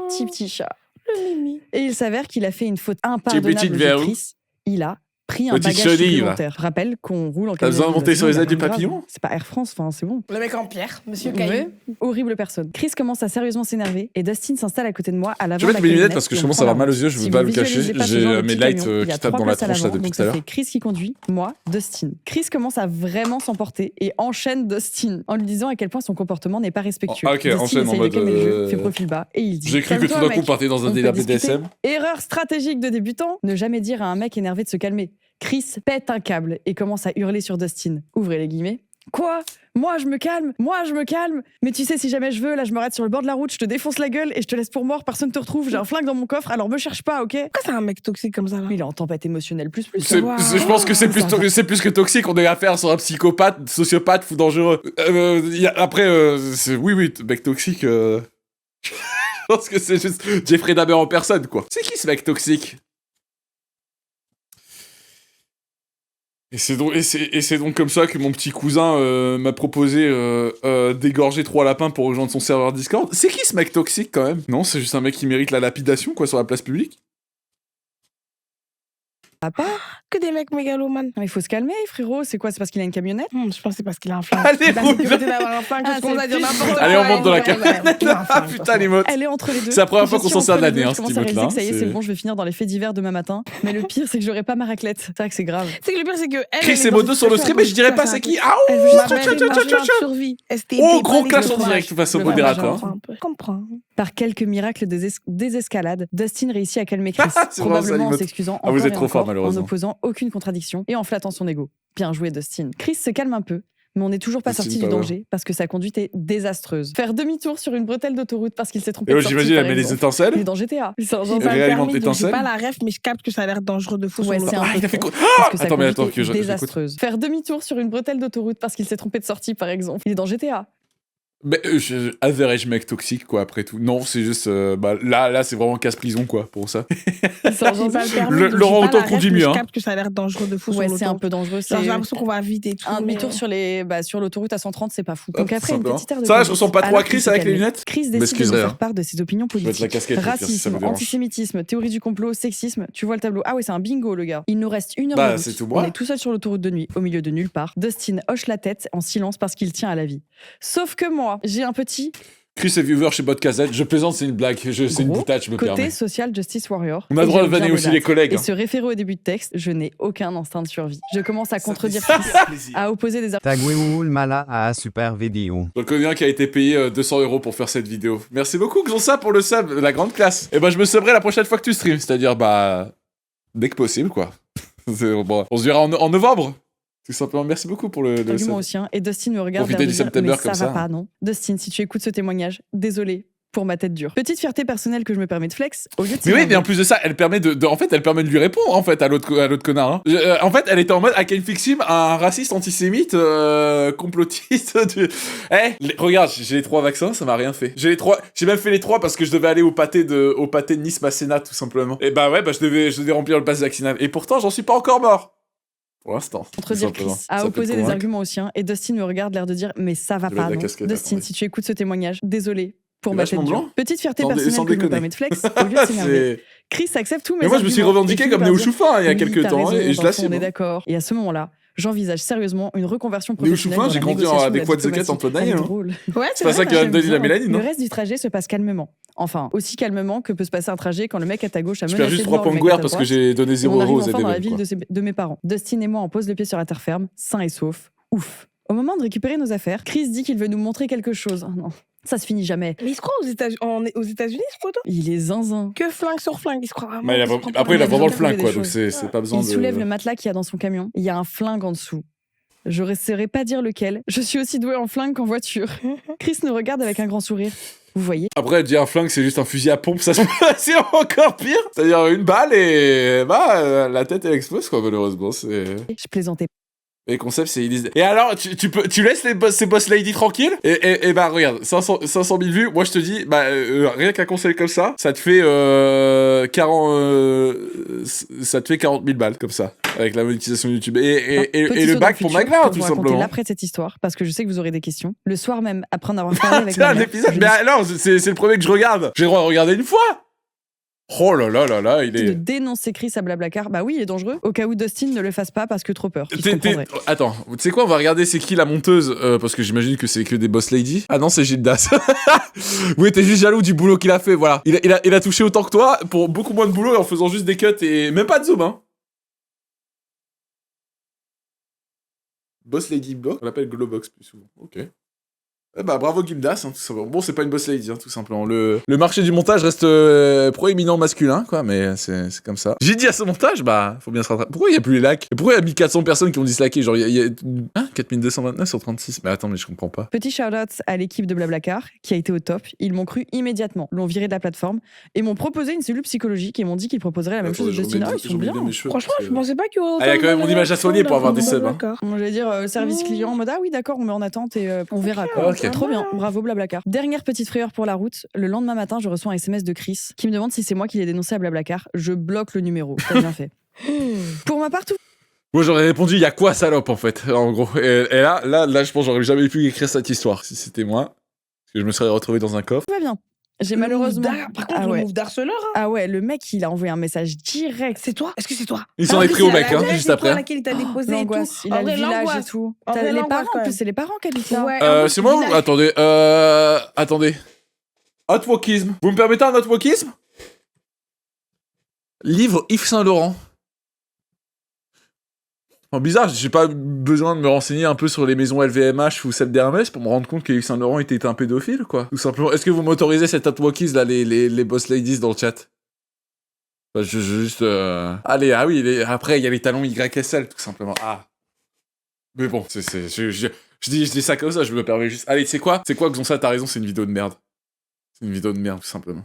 petit chat. Le Mimi. Et il s'avère qu'il a fait une faute impardonnable petite de Véro. Chris. Il a pris un Petite bagage chenille, supplémentaire. Je rappelle qu'on roule en T'as besoin de camion monter sur les ailes du rien de grave. papillon? C'est pas Air France, enfin c'est bon. Le mec en pierre, monsieur Ouais. Caillou. Horrible personne. Chris commence à sérieusement s'énerver et Dustin s'installe à côté de moi à l'avant Je de vais la mettre mes lunettes camionnette parce que et je on commence prend à avoir la mal aux route. yeux, je veux Si pas vous le cacher. visualisez pas ce J'ai genre de mes petit lights camion, il y qui a tapent 3 dans la places à tronche là l'avant, depuis donc tout à ça l'heure. fait Chris qui conduit, moi, Dustin. Chris commence à vraiment s'emporter et enchaîne Dustin en lui disant à quel point son comportement n'est pas respectueux. Ah, ok, Dustin enchaîne en essaye de mode, calmer le jeu, fait profil bas et il dit J'ai cru que tout calme-toi, d'un coup on mec. partait dans un On peut délire discuter. BDSM. Erreur stratégique de débutant, ne jamais dire à un mec énervé de se calmer. Chris pète un câble et commence à hurler sur Dustin. Ouvrez les guillemets. Quoi? Moi je me calme, mais tu sais si jamais je veux, là je m'arrête sur le bord de la route, je te défonce la gueule et je te laisse pour mort, personne te retrouve, j'ai un flingue dans mon coffre, alors me cherche pas, ok? Pourquoi c'est un mec toxique comme ça là? Il est en tempête émotionnelle plus. Wow. Je pense que c'est plus que toxique, on est affaire sur un psychopathe, sociopathe, fou dangereux. Après, oui, mec toxique. Je pense que c'est juste Jeffrey Dahmer en personne, quoi. C'est qui ce mec toxique? Et c'est donc comme ça que mon petit cousin m'a proposé d'égorger 3 lapins pour rejoindre son serveur Discord. C'est qui ce mec toxique quand même? Non, c'est juste un mec qui mérite la lapidation, quoi, sur la place publique. Papa? Que des mecs mégalomanes. Mais il faut se calmer, frérot, c'est quoi? C'est parce qu'il a une camionnette? Je pense que c'est parce qu'il a un flingue. Allez, La roule. sécurité d'avoir un flingue, Ah, qu'est-ce qu'on va c'est dire plus- n'importe quoi. Allez, on monte dans la camionnette. Ah putain, les mots. Elle est entre les deux. C'est la première fois Je qu'on suis s'en sert de entre la les deux, nez, hein, je commence cette à réaliser émote-là, que ça y est, c'est- c'est bon, je vais finir dans les faits divers demain matin. Mais le pire, c'est que j'aurai pas ma raclette. C'est vrai que c'est grave. C'est que le pire, c'est que elle. Chris et Modo sur le stream, mais je dirais pas c'est qui. Ah Elle veut oh, juste Ma tranquille, belle, tranquille, ma survie. Oh, gros clash en direct face au Le modérateur. Benjamin. Je comprends. Par quelques miracles de désescalade, Dustin réussit à calmer Chris, C'est vraiment ça, probablement en l'emote. s'excusant vous encore êtes et trop fort, encore, en malheureusement. n'opposant aucune contradiction et en flattant son ego. Bien joué, Dustin. Chris se calme un peu, Mais on n'est toujours pas Destiny sorti du Power. danger parce que sa conduite est désastreuse. Faire demi-tour sur une bretelle d'autoroute parce qu'il s'est trompé Et de oh, sortie, j'imagine, par elle met les exemple. étincelles. Il est dans GTA. C'est un J'ai genre pas le réalimente permis, donc j'ai l'étincelle. pas la ref, mais je capte que ça a l'air dangereux de fou Ouais, sur c'est un l'autoroute. peu il a fait trop. quoi Parce que sa Attends, mais conduite attends, est que j'écoute. désastreuse. Faire demi-tour sur une bretelle d'autoroute parce qu'il s'est trompé de sortie, par exemple. Il est dans GTA. Mais average mec toxique, quoi, après tout. Non, c'est juste. Là, c'est vraiment casse-prison, quoi, pour ça. C'est un J'ai genre- pas le permis, Le- donc Laurent j'ai pas Autant la ref, conduit mais mieux, je hein. capte que ça a l'air dangereux de fou Ouais, sur c'est un l'autoroute. peu dangereux. Genre, C'est j'ai l'impression qu'on va vite et tout. un mais- demi-tour sur l'autoroute à 130, c'est pas fou. Hop, Donc après, une simplement. petite aire de Ça va, je conduite. ressemble pas trop à Alors qu'il Chris s'est avec les calmé, lunettes Chris décide de M'excuserai, nous hein. faire part de ses opinions Je vais mettre la politiques. casquette, au pire, si ça Racisme, vous dérange. antisémitisme, théorie du complot, sexisme. Tu vois le tableau. Ah ouais, c'est un bingo, le gars. Il nous reste 1 heure Bah, de route. c'est tout moi. On est tout seul sur l'autoroute de nuit, au milieu de nulle part. Dustin hoche la tête en silence parce qu'il tient à la vie. Sauf que moi, j'ai un petit Chris est viewer chez Podcast. Je plaisante, c'est une blague. C'est une Gros boutade, je me côté permets. social justice warrior. On a Et le droit de j'aime bien vanner aussi me les battre. collègues. Et hein. se référer au début de texte, je n'ai aucun instinct de survie. Je commence à contredire Ça Chris, fait plaisir. à opposer des Tagueul mala à super vidéo. J'en connais un qui a été payé 200 € pour faire cette vidéo. Merci beaucoup, Xonsa, pour le sub, la grande classe. Et bah, je me subrai la prochaine fois que tu streams, c'est-à-dire, dès que possible, quoi. Bon, on se verra en novembre. Tout simplement, merci beaucoup pour le arguments sub. au sien. Et Dustin me regarde Profitez l'air de du dire, September mais comme ça va ça. pas, non. Dustin, si tu écoutes ce témoignage, désolé pour ma tête dure. Petite fierté personnelle que je me permets de flex, au lieu de Mais oui, s'énerver. mais en plus de ça, elle permet en fait, elle permet de lui répondre, en fait, à l'autre connard. Hein. En fait, elle était en mode, I can fix him, un raciste, antisémite, complotiste. Regarde, j'ai les 3 vaccins, ça m'a rien fait. J'ai même fait les 3 parce que je devais aller au pâté de Nice Masséna, tout simplement. Et je devais remplir le pass vaccinal. Et pourtant, j'en suis pas encore mort. Pour l'instant. Contredire tout simplement. Chris, à Ça peut opposer te des convaincre. arguments au sien, et Dustin me regarde l'air de dire, mais ça va Je vais pas, mettre la non. casquette, Dustin, attendez. si tu écoutes ce témoignage, désolé pour C'est ma tête vachement dure. blanc. Petite fierté Sans personnelle que je me déconner. permets de flex, au lieu de s'énerver. C'est- Chris accepte tous mes Mais moi, je me suis arguments revendiqué et comme finit par Néo dire, Chouffin il y a oui, quelques t'as temps, raison, et je dans le fond, l'assume. on est d'accord. Et à ce moment-là, j'envisage sérieusement une reconversion Néo professionnelle Chouffin, dans j'ai la grandi négociation avec de la Quad the Cat, diplomatie. Antoine Ah, Daniel, hein. drôle. Ouais, C'est pas ça qui va J'aime me donner la bien. mélanine, non Le reste du trajet se passe calmement. Enfin, aussi calmement que peut se passer un trajet quand le mec à ta gauche a Je menacé perds juste de 3 mort points le de mec à guerre ta parce que droite. j'ai donné Et 0 on arrive € aux enfin dans la ZDV, ville quoi. de mes parents. Dustin et moi, on pose le pied sur la terre ferme, sains et saufs. Ouf. Au moment de récupérer nos affaires, Chris dit qu'il veut nous montrer quelque chose. Non, ça se finit jamais. Mais il se croit aux États-Unis, ce poteau? Il est zinzin. Que flingue sur flingue, il se croit vraiment. Mais il se prend pour après, il a un vraiment le mec. flingue, quoi, des donc choses. c'est pas besoin Il de... soulève le matelas qu'il y a dans son camion. Il y a un flingue en dessous. Je ne saurais pas dire lequel. Je suis aussi douée en flingue qu'en voiture. Chris nous regarde avec un grand sourire. Vous voyez? Après, dire un flingue, c'est juste un fusil à pompe, ça c'est encore pire. C'est-à-dire une balle et la tête elle explose, quoi, malheureusement. Je plaisantais. Et le concept, c'est... Et alors, tu laisses ces boss lady tranquilles et regarde, 500 000 vues, moi je te dis, rien qu'un conseil comme ça, ça te fait 40 000 balles, comme ça, avec la monétisation YouTube. Et le bac pour Magla, tout vous raconter simplement. l'après de cette histoire, parce que je sais que vous aurez des questions. Le soir même, après en avoir parlé avec C'est ma un mère, épisode, je mais décide alors, c'est le premier que je regarde. J'ai le droit de regarder une fois. Oh là là là là, il de est... dénoncer Chris à Blablacar. Bah oui, il est dangereux. Au cas où Dustin ne le fasse pas parce que trop peur. Il comprendrait. Attends, tu sais quoi, on va regarder c'est qui la monteuse, parce que j'imagine que c'est que des boss lady. Ah non, c'est Gildas. Oui, t'es juste jaloux du boulot qu'il a fait, voilà. Il a touché autant que toi, pour beaucoup moins de boulot, en faisant juste des cuts et même pas de zoom, hein. Boss lady block, on l'appelle Glowbox plus souvent, ok. Bravo Gildas, hein, tout simplement. Bon, c'est pas une boss lady, hein, tout simplement. Le marché du montage reste proéminent masculin, quoi, mais c'est comme ça. J'ai dit à ce montage, faut bien se rattraper. Pourquoi il y a plus les likes? Et pourquoi il y a 1400 personnes qui ont disliké? Genre, il y a 4229 sur 36. Mais attends, mais je comprends pas. Petit shout-out à l'équipe de Blablacar qui a été au top. Ils m'ont cru immédiatement, l'ont viré de la plateforme et m'ont proposé une cellule psychologique et m'ont dit qu'ils proposeraient la même chose de Justin. Ah, ils sont bien. Franchement, je pensais pas qu'il y aurait Ah, il y a quand même mon image à soigner pour avoir des subs, hein. D'accord. Moi, j'allais dire service client en mode ah oui, d'accord, on met en attente et on verra quoi. Ok. Trop bien, bravo Blablacar. Dernière petite frayeur pour la route. Le lendemain matin, je reçois un SMS de Chris qui me demande si c'est moi qui l'ai dénoncé à Blablacar. Je bloque le numéro. T'as bien fait. Pour ma part, tout Moi, j'aurais répondu, il y a quoi, salope, en fait, en gros. Et là, je pense, j'aurais jamais pu écrire cette histoire si c'était moi. Parce que je me serais retrouvé dans un coffre. va bien. J'ai malheureusement. Par contre, Ah le ouais. move d'harceleur, hein. Ah ouais, le mec, il a envoyé un message direct. C'est toi? Est-ce que c'est toi? Ils s'en est pris au mec, hein, juste À après. laquelle il t'a déposé et L'angoisse, tout. il a En le vrai, village et l'angoisse. tout. En T'as vrai, les l'angoisse, parents, quand en plus, même. c'est les parents qui habitent là. Ouais, C'est moi ou... village. Attendez, attendez. Hotwalkisme. Vous me permettez un hotwalkisme? Livre Yves Saint-Laurent. Bon, bizarre, j'ai pas besoin de me renseigner un peu sur les maisons LVMH ou celles d'Hermès pour me rendre compte que Yves Saint-Laurent était un pédophile, quoi. Tout simplement. Est-ce que vous m'autorisez cette hotwalkisme, là, les boss ladies dans le chat? Je juste... Allez, ah oui, après, il y a les talons YSL, tout simplement. Ah. Mais bon, je dis ça comme ça, je me permets juste. Allez, tu sais quoi? C'est quoi, Xonsa, t'as raison, c'est une vidéo de merde. C'est une vidéo de merde, tout simplement.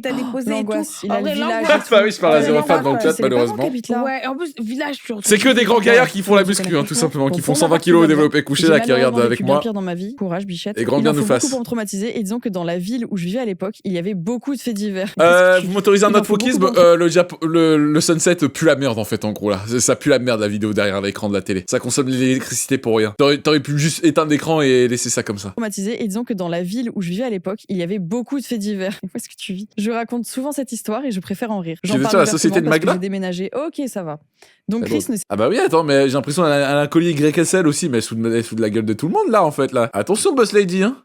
T'as déposé L'angoisse, et il tout. a En le vrai, village. l'angoisse. Bah oui, je parle à Ouais, zéro fan dans le l'angoisse, chat, c'est les malheureusement. parents qui habitent là. Ouais, en plus, village surtout. C'est que des grands gaillards qui font la Je muscu, connais hein, tout franchement. simplement, qui Bon, font pour 120 ma kilos au partie, développé couché, J'ai là, qui regardent malheureusement avec vécu bien moi. pire dans ma vie. Courage, bichette. Et grand Il bien en nous faut fasse. beaucoup pour me traumatiser. Et disons que dans la ville où je vivais à l'époque, il y avait beaucoup de faits divers. Vous m'autorisez un Il en autre faut focusme, beaucoup le sunset pue la merde en fait en gros là. Ça pue la merde la vidéo derrière l'écran de la télé. Ça consomme l'électricité pour rien. T'aurais pu juste éteindre l'écran et laisser ça comme ça. Traumatisé. Et disons que dans la ville où je vivais à l'époque, il y avait beaucoup de faits divers. Où est-ce que tu vis? Je raconte souvent cette histoire et je préfère en rire. Tu veux dire la société de parce que Magla? j'ai déménagé. Ok, ça va. Donc C'est Chris bon. ne Ah bah oui, attends, mais j'ai l'impression qu'elle a un collier YSL aussi, mais elle fout de la gueule de tout le monde là en fait là. Attention Boss Lady, hein.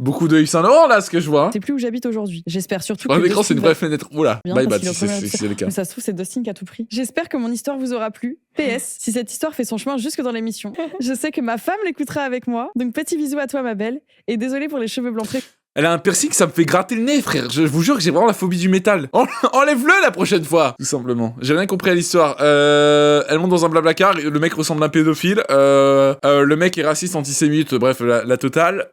Beaucoup de Yves Saint Laurent là, ce que je vois. Hein. sait plus où j'habite aujourd'hui. J'espère surtout Sur que l'écran, c'est Dustin une va vraie fenêtre. Oula, bien bye parce bye, qu'il est au premier c'est le cas. Mais ça se trouve, c'est Dustin qui a tout pris. J'espère que mon histoire vous aura plu. PS, si cette histoire fait son chemin jusque dans l'émission, je sais que ma femme l'écoutera avec moi. Donc petit bisou à toi, ma belle. Et désolé pour les cheveux blancs très... Elle a un piercing, ça me fait gratter le nez, frère. Je vous jure que j'ai vraiment la phobie du métal. Enlève-le la prochaine fois, tout simplement. J'ai rien compris à l'histoire. Elle monte dans un blablacar, le mec ressemble à un pédophile. Le mec est raciste, antisémite, bref, la totale.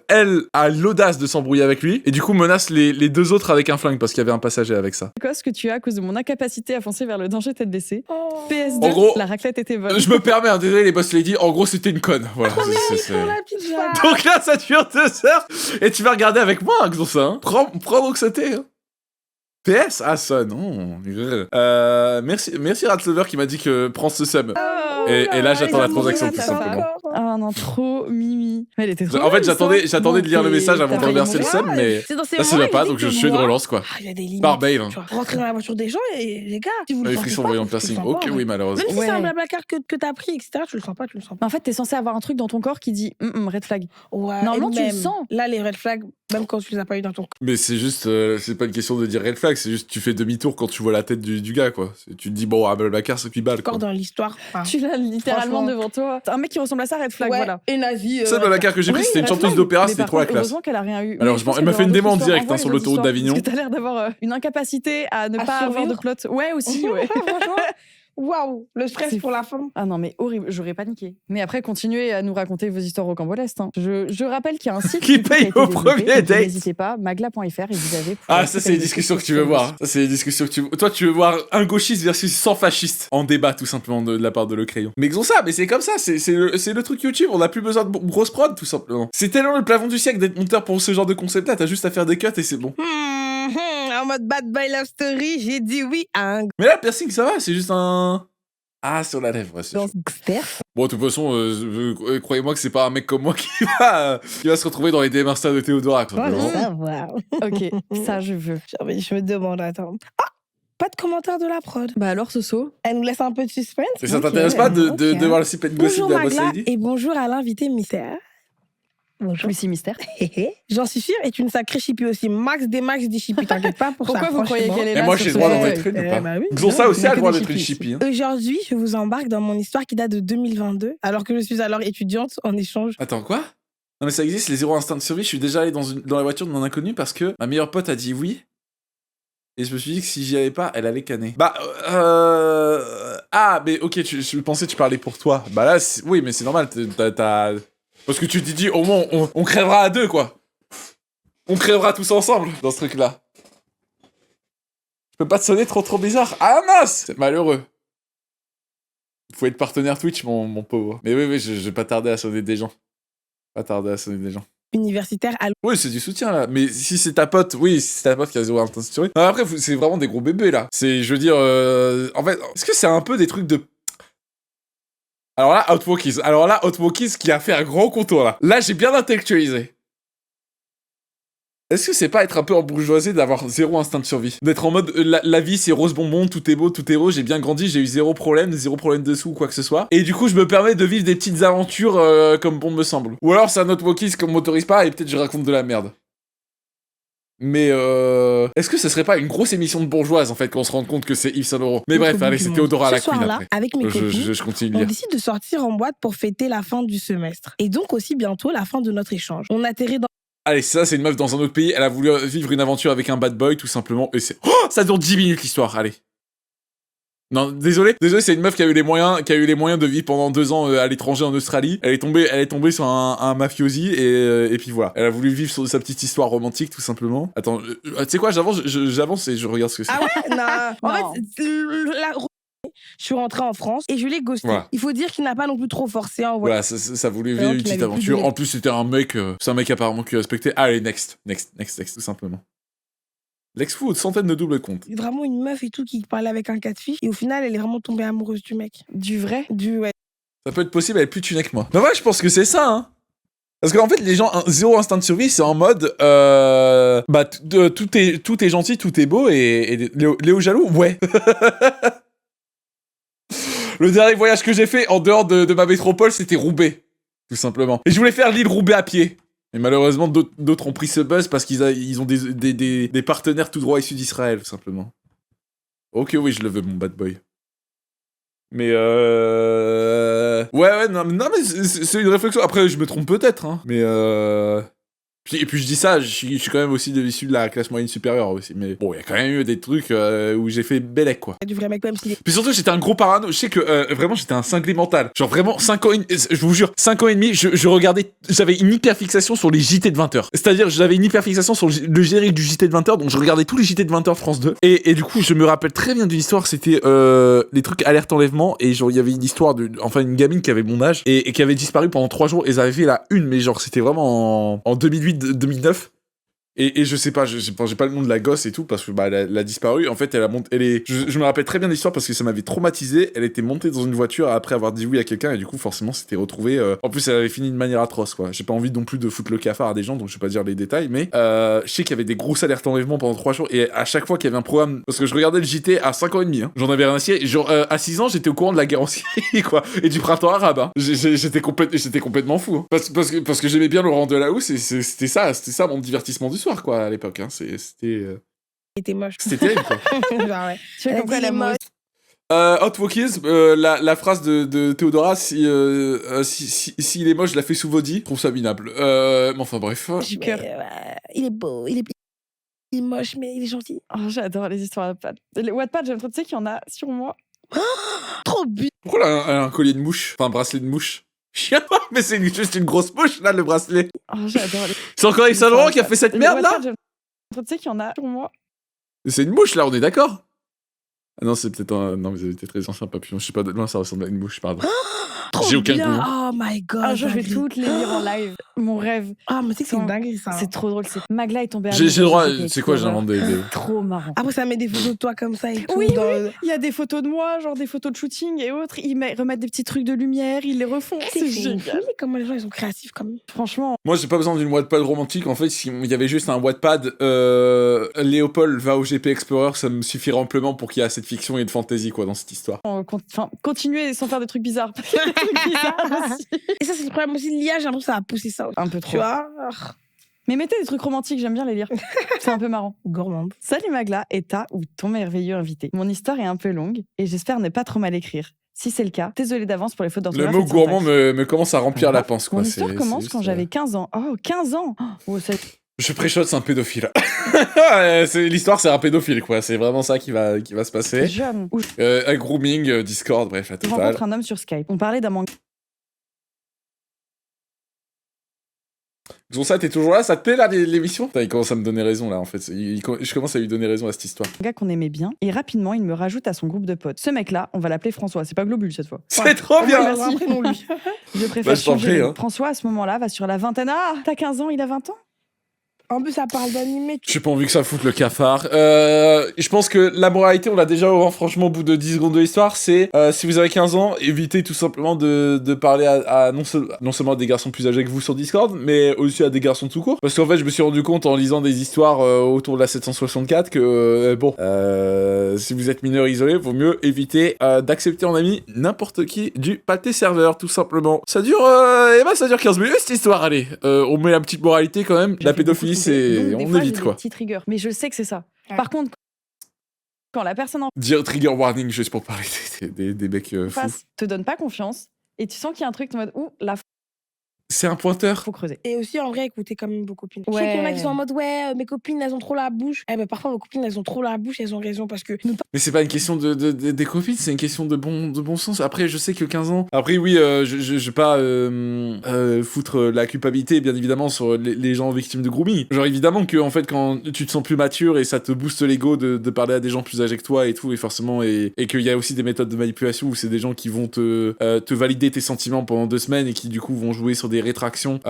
Elle a l'audace de s'embrouiller avec lui et du coup menace les deux autres avec un flingue parce qu'il y avait un passager avec ça. précoce que tu as à cause de mon incapacité à foncer vers le danger tête baissée. Oh. PS2, En gros, la raclette était bonne. Je me permets, hein, désolé les boss lady, en gros c'était une conne. Voilà. c'est- Oh, la petite femme. Donc là, ça dure 2 heures et tu vas regarder avec moi, hein, ça. Hein. Prends donc sauter. Hein. PS? Ah, ça, non. Merci Ratslover qui m'a dit que prends ce sub. Oh, Et là, j'attends la transaction, tout ta simplement. Ah non, trop mimi. Mais elle était trop En fait, belle, j'attendais de lire le message avant de t'as remercier le failli sub, mourir. mais C'est dans ces là, ça moments, va pas, il donc dit je que suis de moi, relance, quoi. Ah, il y a des limites. Par bail. Hein. Tu vois, rentrer dans la voiture des gens et les gars, si vous le Les sentez frissons pas, voyant tu le piercing. sens Ok, pas, oui, ouais. malheureusement. Même si c'est un Ouais. blablacar que t'as pris, etc., tu le sens pas. Mais en fait, t'es censé avoir un truc dans ton corps qui dit red flag. Ouais, Normalement, et tu le même, sens. Là, les red flags, même quand tu les as pas eu dans ton corps. Mais c'est juste, c'est pas une question de dire red flag, c'est juste tu fais demi-tour quand tu vois la tête du gars, quoi. Tu te dis, bon, ah, Blablacar, c'est puis balle, quoi. Encore dans l'histoire. enfin, Tu l'as littéralement Franchement. devant toi. Un mec qui ressemble à ça, red flag, ouais, voilà. et nazi. Ça, Blablacar que j'ai pris, Oui, c'était une red chanteuse flag. d'opéra, Mais c'était par trop la contre, classe. Heureusement qu'elle a rien eu. Alors, Oui, je pense elle m'a qu'elle fait une doit démo en avoir direct, d'autres hein, sur histoires. l'autoroute Envoie les d'Avignon. histoires, Parce que t'as l'air d'avoir une incapacité à ne À pas avoir de survivre. plot. Ouais, aussi, ouais. Franchement, waouh, le stress C'est pour la femme. Ah non, mais horrible, j'aurais paniqué. Mais après, continuez à nous raconter vos histoires rocambolesques. Hein. Je rappelle qu'il y a un site Qui du coup, a paye été au développé, premier donc date. N'hésitez pas, magla.fr et vous avez. Ah, ça, c'est les discussions que tu veux voir. Ça, c'est les discussions que tu veux. Toi, tu veux voir un gauchiste versus 100 fascistes en débat, tout simplement, de la part de Le Crayon. Mais ils ont ça, mais c'est comme ça, c'est le truc YouTube, on a plus besoin de grosse prod, tout simplement. C'est tellement le plafond du siècle d'être monteur pour ce genre de concept-là, t'as juste à faire des cuts et c'est bon. En mode bad boy love story, j'ai dit oui à un Mais là, le piercing, ça va, c'est juste un. Ah, sur la lèvre, ouais, c'est chaud. gangster. Bon, de toute façon, croyez-moi que c'est pas un mec comme moi qui va se retrouver dans les DM Insta de Théodora, tout simplement. savoir. Ok, ça je veux. Je me demande, attends. Ah, pas de commentaire de la prod. Bah alors, Soso. Elle nous laisse un peu de suspense. Et ça Ok, t'intéresse pas de ok. voir le sip and gossip Bonjour de la boss Magla lady? et bonjour à l'invité mystère. Bonjour. Lucie Mystère. J'en suis sûre, est une sacrée chippie aussi. Max des chippie, t'inquiète pas pour Pourquoi ça. vous croyez franchement. qu'elle est Et là moi, sur j'ai le ce droit d'en fauteuil être une ou Eh pas? bah oui. Xonsa aussi il y a a le que droit des d'être une chippies. chippie. Hein. Aujourd'hui, je vous embarque dans mon histoire qui date de 2022, alors que je suis alors étudiante en échange. Attends, quoi? Non mais ça existe, les zéro instinct de survie, je suis déjà allé dans la voiture d'un inconnu parce que ma meilleure pote a dit oui. Et je me suis dit que si j'y allais pas, elle allait canner. Bah, Ah, mais ok, je pensais que tu parlais pour toi. Bah là, oui, mais c'est normal, t'as... Parce que tu t'es dit, au moins, on crèvera à deux, quoi. On crèvera tous ensemble dans ce truc-là. Je peux pas te sonner trop bizarre. Ah mince! C'est malheureux. Faut être partenaire Twitch, mon pauvre. Mais oui, je vais pas tarder à sonner des gens. Universitaire à Oui, c'est du soutien, là. Mais si c'est ta pote, oui, si c'est ta pote qui a zéro intensité. Non, après, c'est vraiment des gros bébés, là. C'est, je veux dire... En fait, est-ce que c'est un peu des trucs de... Alors là, Outwalkies qui a fait un grand contour, là. Là, j'ai bien intellectualisé. Est-ce que c'est pas être un peu embourgeoisé d'avoir zéro instinct de survie? D'être en mode, la vie, c'est rose bonbon, tout est beau, tout est rose, j'ai bien grandi, j'ai eu zéro problème de sous ou quoi que ce soit. Et du coup, je me permets de vivre des petites aventures comme bon me semble. Ou alors, c'est un Outwalkies qu'on m'autorise pas et peut-être je raconte de la merde. Mais est-ce que ce serait pas une grosse émission de bourgeoise en fait quand on se rend compte que c'est Yves Saint Laurent? Mais bref, allez, c'est Théodora la Ce Queen soir-là, après. avec mes copines, Je continue de on lire. décide de sortir en boîte pour fêter la fin du semestre. Et donc aussi bientôt la fin de notre échange. On atterrit dans Allez, ça, c'est une meuf dans un autre pays, elle a voulu vivre une aventure avec un bad boy tout simplement, et c'est... Oh, ça dure 10 minutes l'histoire, allez. Non, désolé, c'est une meuf qui a eu les moyens de vivre pendant 2 ans à l'étranger en Australie. Elle est tombée sur un mafiosi et puis voilà. Elle a voulu vivre sa petite histoire romantique tout simplement. Attends, tu sais quoi, j'avance et je regarde ce que c'est. Ah ouais? Non. En Non. fait, je suis rentrée en France et je l'ai ghosté. Voilà. Il faut dire qu'il n'a pas non plus trop forcé en Voilà, ça voulait vivre Alors une qu'il petite avait plus aventure. de- En plus, c'était un mec, c'est un mec apparemment qui respectait. Allez, next, tout simplement. L'ex-fou aux centaines de doubles comptes. Vraiment une meuf et tout qui parlait avec un catfish et au final, elle est vraiment tombée amoureuse du mec. Du vrai? Ouais. Ça peut être possible, elle est plus tunée que moi. Mais ouais, je pense que c'est ça, hein. Parce qu'en fait, les gens, zéro instinct de survie, c'est en mode, bah, tout est gentil, tout est beau, et Léo Jaloux, ouais. Le dernier voyage que j'ai fait en dehors de ma métropole, c'était Roubaix, tout simplement. Et je voulais faire l'île Roubaix à pied. Et malheureusement, d'autres ont pris ce buzz parce qu'ils ont des partenaires tout droit issus d'Israël, tout simplement. Ok, oui, je le veux, mon bad boy. Mais ouais, non, mais c'est une réflexion. Après, je me trompe peut-être, hein. Mais et puis je dis ça, je suis quand même aussi issu de la classe moyenne supérieure aussi. Mais bon, il y a quand même eu des trucs où j'ai fait bellec, quoi. Du vrai mec, même s'il est. Puis surtout, j'étais un gros parano. Je sais que vraiment, j'étais un cinglé mental. Genre vraiment, 5 ans, je vous jure, 5 ans et demi, je regardais, j'avais une hyperfixation sur les JT de 20h. C'est-à-dire, j'avais une hyperfixation sur le générique du JT de 20h, donc je regardais tous les JT de 20h France 2. Et du coup, je me rappelle très bien d'une histoire, c'était les trucs alerte enlèvement. Et genre, il y avait une histoire une gamine qui avait mon âge et qui avait disparu pendant 3 jours. Et ils avaient fait la une, mais genre, c'était vraiment en 2008-2009. Et je sais pas, j'ai pas le nom de la gosse et tout, parce que bah, elle a disparu. En fait, je me rappelle très bien l'histoire parce que ça m'avait traumatisé. Elle était montée dans une voiture après avoir dit oui à quelqu'un, et du coup, forcément, c'était retrouvé. En plus, elle avait fini de manière atroce, quoi. J'ai pas envie non plus de foutre le cafard à des gens, donc je vais pas dire les détails, mais je sais qu'il y avait des grosses alertes enlèvement pendant 3 jours, et à chaque fois qu'il y avait un programme, parce que je regardais le JT à 5 ans et demi, hein. J'en avais rien à cirer. Genre, à 6 ans, j'étais au courant de la guerre en Syrie, quoi, et du printemps arabe, hein. J'étais complètement fou, hein. Parce que j'aimais bien Laurent Delahousse, et c'était ça mon divertissement du soir, quoi, à l'époque, hein. Il était moche. C'était terrible, quoi. Genre, ouais. Tu sais Elle pourquoi dit elle est les amoureuse? Hot Walkies, la phrase de Théodora, s'il est moche, je la fais sous Vaudi, je trouve ça minable. Mais enfin bref. Du cœur. Il est beau, il est moche, mais il est gentil. Oh, j'adore les histoires Wattpad. Les Wattpad, j'aime trop. Tu sais qu'il y en a sur moi. Trop but. Pourquoi elle a un collier de mouche? Enfin, un bracelet de mouche. Chien, mais c'est juste une grosse mouche, là, le bracelet. Oh, j'adore les C'est encore Yves Saint Laurent qui a fait cette les merde, là? Wattpad, j'aime trop. Tu sais qu'il y en a sur moi. C'est une mouche, là, on est d'accord? Ah non, c'est peut-être un... Non, mais vous avez été très ancien papillon. Je sais pas, de loin, ça ressemble à une mouche, pardon. Trop J'ai aucun bien. goût. Oh my god. Un jour, je vais dinguerie. toutes les lire en live. Mon rêve. Ah, mais tu sais que c'est une dinguerie, ça. C'est trop drôle. Magla est tombée J'ai le droit, amoureuse de c'est quoi, Explorer. j'invente des... Trop marrant. Après, ça met des photos de toi comme ça et tout. Oui, dans... Il y a des photos de moi, genre des photos de shooting et autres. Ils remettent des petits trucs de lumière, ils les refont. C'est génial. Mais comment les gens, ils sont créatifs, quand même. Franchement, Moi, j'ai pas besoin d'une Wattpad romantique. En fait, s'il y avait juste un Wattpad Léopold va au GP Explorer, ça me suffirait amplement pour qu'il y ait assez de fiction et de fantasy, quoi, dans cette histoire. continuer sans faire des trucs bizarres. Parce qu'il y a des trucs bizarres aussi. Et ça, c'est le problème aussi de l'IA. J'ai l'impression que ça a poussé ça aussi. Un peu trop. Tu vois. Mais mettez des trucs romantiques, j'aime bien les lire. C'est un peu marrant. Gourmande. Salut Magla et ta ou ton merveilleux invité. Mon histoire est un peu longue et j'espère ne pas trop mal écrire. Si c'est le cas, désolé d'avance pour les fautes Le d'orthographe. mot et de gourmand syntaxe. me commence à remplir la panse, quoi. Mon histoire commence juste, quand j'avais 15 ans. Oh, 15 ans oh, ça... Je préchote, c'est un pédophile. L'histoire, c'est un pédophile, quoi. C'est vraiment ça qui va se passer. Jeune. Où Un grooming, Discord, bref, la je totale. rencontre un homme sur Skype. On parlait d'un manga Zonsa, t'es toujours là? Ça te plaît, là, l'émission? Putain, il commence à me donner raison, là, en fait. Je commence à lui donner raison à cette histoire. qu'on aimait bien et rapidement il me rajoute à son groupe de potes. Ce mec-là, on va l'appeler François. C'est pas Globule cette fois. C'est trop bien! merci. Un prénom, lui. Je préfère Bah, je t'en changer. prie, de nom. hein. François à ce moment-là va sur la vingtaine. Ah, t'as 15 ans, il a 20 ans. En plus, ça parle d'animé. J'ai pas envie que ça foute le cafard. Je pense que la moralité, on l'a déjà franchement au bout de 10 secondes de l'histoire, c'est si vous avez 15 ans, évitez tout simplement de parler à non seulement à des garçons plus âgés que vous sur Discord, mais aussi à des garçons tout court. Parce qu'en fait, je me suis rendu compte en lisant des histoires autour de la 764 que si vous êtes mineur isolé, vaut mieux éviter d'accepter en ami n'importe qui du pâté serveur, tout simplement. Ça dure 15 minutes cette histoire, allez. On met la petite moralité quand même. La pédophilie, Donc, des on fois, évite, j'ai quoi. Des petites rigueurs, mais je sais que c'est ça. Ouais. Par contre, quand la personne en Dire trigger warning juste pour parler des mecs fous. face te donne pas confiance et tu sens qu'il y a un truc en mode ouh, la C'est un pointeur. Faut creuser. Et aussi, en vrai, écoutez quand même vos copines. Je sais Ouais. qu'il y en a qui sont en mode, ouais, mes copines, elles ont trop la bouche. Eh ben, parfois, vos copines, elles ont trop la bouche, elles ont raison parce que Mais c'est pas une question des copines, c'est une question de bon sens. Après, je sais que 15 ans. Après, oui, je vais pas foutre la culpabilité, bien évidemment, sur les gens victimes de grooming. Genre, évidemment que, en fait, quand tu te sens plus mature et ça te booste l'ego de parler à des gens plus âgés que toi et tout, et forcément, et qu'il y a aussi des méthodes de manipulation où c'est des gens qui vont te valider tes sentiments pendant 2 semaines et qui, du coup, vont jouer sur des rétractions